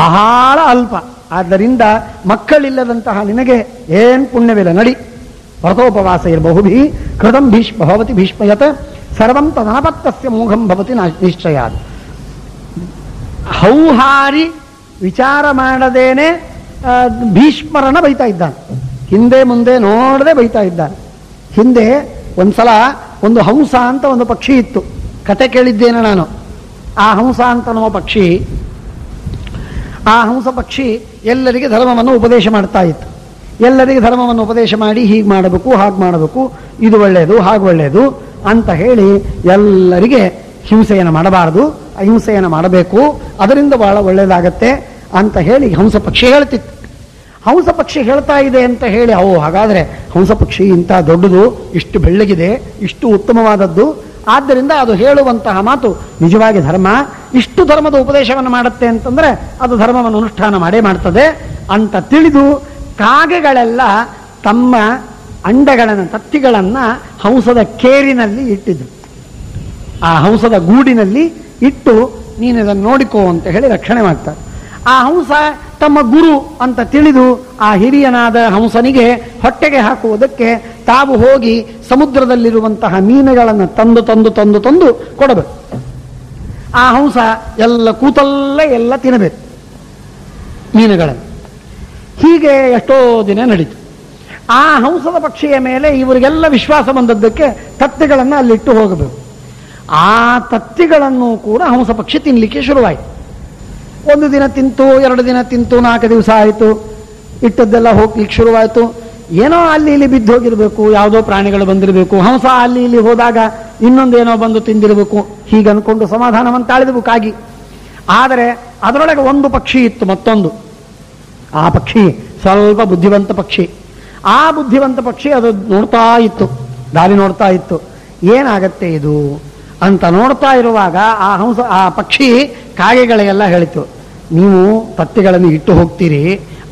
ಬಹಳ ಅಲ್ಪ. ಆದ್ದರಿಂದ ಮಕ್ಕಳಿಲ್ಲದಂತಹ ನಿನಗೆ ಏನ್ ಪುಣ್ಯವಿಲ್ಲ. ನಡಿ, ವ್ರತೋಪವಾಸ ಇರಬಹುಭಿ ಕೃತಂ ಭವತಿ ಭೀಷ್ಮಯತ್ ಸರ್ವಂ ತದನಪತ್ತಸ್ಯ ಮೋಘಂ ಭವತಿ ನಿಶ್ಚಯಾತ್. ಹೌಹಾರಿ ವಿಚಾರ ಮಾಡದೇನೆ ಭೀಷ್ಮರನ್ನ ಬೈತಾ ಇದ್ದಾನೆ. ಹಿಂದೆ ಮುಂದೆ ನೋಡದೆ ಬೈತಾ ಇದ್ದಾನೆ. ಹಿಂದೆ ಒಂದ್ಸಲ ಒಂದು ಹಂಸ ಅಂತ ಒಂದು ಪಕ್ಷಿ ಇತ್ತು, ಕತೆ ಕೇಳಿದ್ದೇನೆ ನಾನು. ಆ ಹಂಸ ಅಂತ ಅನ್ನೋ ಪಕ್ಷಿ, ಆ ಹಂಸ ಪಕ್ಷಿ ಎಲ್ಲರಿಗೆ ಧರ್ಮವನ್ನು ಉಪದೇಶ ಮಾಡ್ತಾ ಇತ್ತು. ಎಲ್ಲರಿಗೆ ಧರ್ಮವನ್ನು ಉಪದೇಶ ಮಾಡಿ ಹೀಗೆ ಮಾಡಬೇಕು, ಹಾಗೆ ಮಾಡಬೇಕು, ಇದು ಒಳ್ಳೆಯದು, ಹಾಗೆ ಒಳ್ಳೆಯದು ಅಂತ ಹೇಳಿ ಎಲ್ಲರಿಗೆ ಹಿಂಸೆಯನ್ನು ಮಾಡಬಾರದು, ಅಹಿಂಸೆಯನ್ನು ಮಾಡಬೇಕು, ಅದರಿಂದ ಬಹಳ ಒಳ್ಳೆಯದಾಗತ್ತೆ ಅಂತ ಹೇಳಿ ಹಂಸ ಪಕ್ಷಿ ಹೇಳ್ತಿತ್ತು. ಹಂಸ ಪಕ್ಷಿ ಹೇಳ್ತಾ ಇದೆ ಅಂತ ಹೇಳಿ, ಹಾಗಾದ್ರೆ ಹಂಸ ಪಕ್ಷಿ ಇಂಥ ದೊಡ್ಡದು, ಇಷ್ಟು ಬೆಳ್ಳಗಿದೆ, ಇಷ್ಟು ಉತ್ತಮವಾದದ್ದು, ಆದ್ದರಿಂದ ಅದು ಹೇಳುವಂತಹ ಮಾತು ನಿಜವಾಗಿ ಧರ್ಮ, ಇಷ್ಟು ಧರ್ಮದ ಉಪದೇಶವನ್ನು ಮಾಡುತ್ತೆ ಅಂತಂದ್ರೆ ಅದು ಧರ್ಮವನ್ನು ಅನುಷ್ಠಾನ ಮಾಡೇ ಮಾಡ್ತದೆ ಅಂತ ತಿಳಿದು ಕಾಗೆಗಳೆಲ್ಲ ತಮ್ಮ ಅಂಡಗಳನ್ನು, ತತ್ತಿಗಳನ್ನ ಹಂಸದ ಕೇರಿನಲ್ಲಿ ಇಟ್ಟಿದ್ರು. ಆ ಹಂಸದ ಗೂಡಿನಲ್ಲಿ ಇಟ್ಟು ನೀನು ಇದನ್ನು ನೋಡಿಕೋ ಅಂತ ಹೇಳಿ ರಕ್ಷಣೆ ಮಾಡ್ತಾರೆ. ಆ ಹಂಸ ತಮ್ಮ ಗುರು ಅಂತ ತಿಳಿದು ಆ ಹಿರಿಯನಾದ ಹಂಸನಿಗೆ ಹೊಟ್ಟೆಗೆ ಹಾಕುವುದಕ್ಕೆ ತಾವು ಹೋಗಿ ಸಮುದ್ರದಲ್ಲಿರುವಂತಹ ಮೀನುಗಳನ್ನು ತಂದು ತಂದು ತಂದು ತಂದು ಕೊಡಬೇಕು. ಆ ಹಂಸ ಎಲ್ಲ ಕೂತಲ್ಲೇ ಎಲ್ಲ ತಿನ್ನಬೇಕು ಮೀನುಗಳನ್ನು. ಹೀಗೆ ಎಷ್ಟೋ ದಿನ ನಡೀತು. ಆ ಹಂಸದ ಪಕ್ಷಿಯ ಮೇಲೆ ಇವರಿಗೆಲ್ಲ ವಿಶ್ವಾಸ ಬಂದದ್ದಕ್ಕೆ ತತ್ತಿಗಳನ್ನು ಅಲ್ಲಿಟ್ಟು ಹೋಗಬೇಕು. ಆ ತತ್ತಿಗಳನ್ನು ಕೂಡ ಹಂಸ ಪಕ್ಷಿ ತಿನ್ನಲಿಕ್ಕೆ ಶುರುವಾಯಿತು. ಒಂದು ದಿನ ತಿಂತು, 2 ದಿನ ತಿಂತು, 4 ದಿವಸ ಆಯಿತು, ಇಟ್ಟದ್ದೆಲ್ಲ ಹೋಗ್ಲಿಕ್ಕೆ ಶುರುವಾಯಿತು. ಏನೋ ಅಲ್ಲಿ ಇಲ್ಲಿ ಬಿದ್ದು ಹೋಗಿರ್ಬೇಕು, ಯಾವುದೋ ಪ್ರಾಣಿಗಳು ಬಂದಿರಬೇಕು, ಹಂಸ ಅಲ್ಲಿ ಇಲ್ಲಿ ಹೋದಾಗ ಇನ್ನೊಂದೇನೋ ಬಂದು ತಿಂದಿರಬೇಕು, ಹೀಗೆ ಅನ್ಕೊಂಡು ಸಮಾಧಾನವನ್ನು ತಾಳಿದವು ಕಾಗಿ. ಆದರೆ ಅದರೊಳಗೆ ಒಂದು ಪಕ್ಷಿ ಇತ್ತು, ಮತ್ತೊಂದು. ಆ ಪಕ್ಷಿ ಸ್ವಲ್ಪ ಬುದ್ಧಿವಂತ ಪಕ್ಷಿ. ಆ ಬುದ್ಧಿವಂತ ಪಕ್ಷಿ ಅದು ನೋಡ್ತಾ ಇತ್ತು, ದಾರಿ ನೋಡ್ತಾ ಇತ್ತು, ಏನಾಗತ್ತೆ ಇದು ಅಂತ ನೋಡ್ತಾ ಇರುವಾಗ ಆ ಪಕ್ಷಿ ಕಾಗೆಗಳಿಗೆಲ್ಲ ಹೇಳಿತು, ನೀವು ತತ್ತಿಗಳನ್ನು ಇಟ್ಟು ಹೋಗ್ತೀರಿ,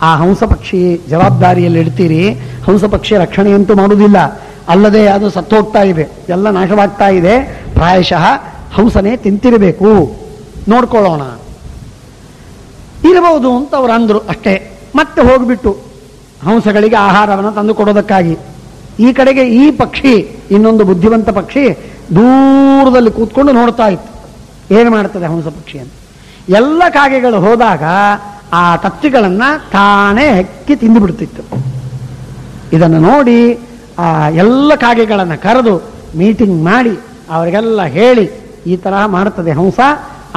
ಆ ಹಂಸ ಪಕ್ಷಿ ಜವಾಬ್ದಾರಿಯಲ್ಲಿ ಇಡ್ತೀರಿ, ಹಂಸ ಪಕ್ಷಿ ರಕ್ಷಣೆಯಂತೂ ಮಾಡುವುದಿಲ್ಲ, ಅಲ್ಲದೆ ಅದು ಸತ್ತೋಗ್ತಾ ಇದೆ, ಎಲ್ಲ ನಾಶವಾಗ್ತಾ ಇದೆ, ಪ್ರಾಯಶಃ ಹಂಸನೇ ತಿಂತಿರಬೇಕು, ನೋಡ್ಕೊಳ್ಳೋಣ ಇರಬಹುದು ಅಂತ ಅವ್ರು ಅಂದ್ರು ಅಷ್ಟೇ. ಮತ್ತೆ ಹೋಗ್ಬಿಟ್ಟು ಹಂಸಗಳಿಗೆ ಆಹಾರವನ್ನು ತಂದು ಕೊಡೋದಕ್ಕಾಗಿ ಈ ಕಡೆಗೆ ಈ ಪಕ್ಷಿ, ಇನ್ನೊಂದು ಬುದ್ಧಿವಂತ ಪಕ್ಷಿ ದೂರದಲ್ಲಿ ಕೂತ್ಕೊಂಡು ನೋಡ್ತಾ ಇತ್ತು ಏನು ಮಾಡ್ತದೆ ಹಂಸ ಪಕ್ಷಿ ಅಂತ. ಎಲ್ಲ ಕಾಗೆಗಳು ಹೋದಾಗ ಆ ತತ್ತಿಗಳನ್ನ ತಾನೇ ಹೆಕ್ಕಿ ತಿಂದು ಬಿಡ್ತಿತ್ತು. ಇದನ್ನು ನೋಡಿ ಆ ಎಲ್ಲ ಕಾಗೆಗಳನ್ನು ಕರೆದು ಮೀಟಿಂಗ್ ಮಾಡಿ ಅವರಿಗೆಲ್ಲ ಹೇಳಿ, ಈ ತರಹ ಮಾಡ್ತದೆ ಹಂಸ,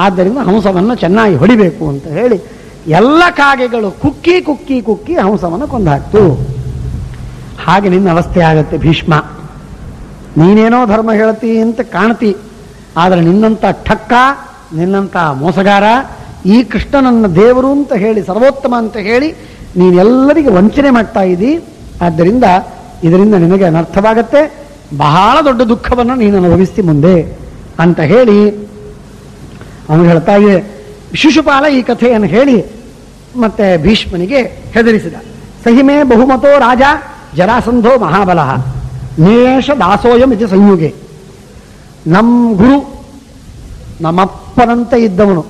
ಆದ್ದರಿಂದ ಹಂಸವನ್ನು ಚೆನ್ನಾಗಿ ಹೊಡಿಬೇಕು ಅಂತ ಹೇಳಿ ಎಲ್ಲ ಕಾಗೆಗಳು ಕುಕ್ಕಿ ಕುಕ್ಕಿ ಕುಕ್ಕಿ ಹಂಸವನ್ನು ಕೊಂದಾಕ್ತು. ಹಾಗೆ ನಿನ್ನ ಅವಸ್ಥೆ ಆಗತ್ತೆ ಭೀಷ್ಮ. ನೀನೇನೋ ಧರ್ಮ ಹೇಳ್ತಿ ಅಂತ ಕಾಣ್ತಿ, ಆದರೆ ನಿನ್ನಂಥ ಠಕ್ಕ, ನಿನ್ನಂಥ ಮೋಸಗಾರ, ಈ ಕೃಷ್ಣನನ್ನ ದೇವರು ಅಂತ ಹೇಳಿ, ಸರ್ವೋತ್ತಮ ಅಂತ ಹೇಳಿ ನೀನೆಲ್ಲರಿಗೆ ವಂಚನೆ ಮಾಡ್ತಾ ಇದ್ದಿ. ಆದ್ದರಿಂದ ಇದರಿಂದ ನಿನಗೆ ಅನರ್ಥವಾಗತ್ತೆ, ಬಹಳ ದೊಡ್ಡ ದುಃಖವನ್ನು ನೀನು ಅನುಭವಿಸ್ತಿ ಮುಂದೆ ಅಂತ ಹೇಳಿ ಅವನು ಹೇಳ್ತಾ ಇದೆ. ಶಿಶುಪಾಲ ಈ ಕಥೆಯನ್ನು ಹೇಳಿ ಮತ್ತೆ ಭೀಷ್ಮನಿಗೆ ಹೆದರಿಸಿದ. ಸಹಿಮೆ ಬಹುಮತೋ ರಾಜ ಜರಾಸಂಧೋ ಮಹಾಬಲ ನೇಷ ದಾಸೋಯಂ ಇದು ಸಂಯುಗೆ. ನಮ್ಮ ಗುರು, ನಮ್ಮಪ್ಪನಂತೆ ಇದ್ದವನು,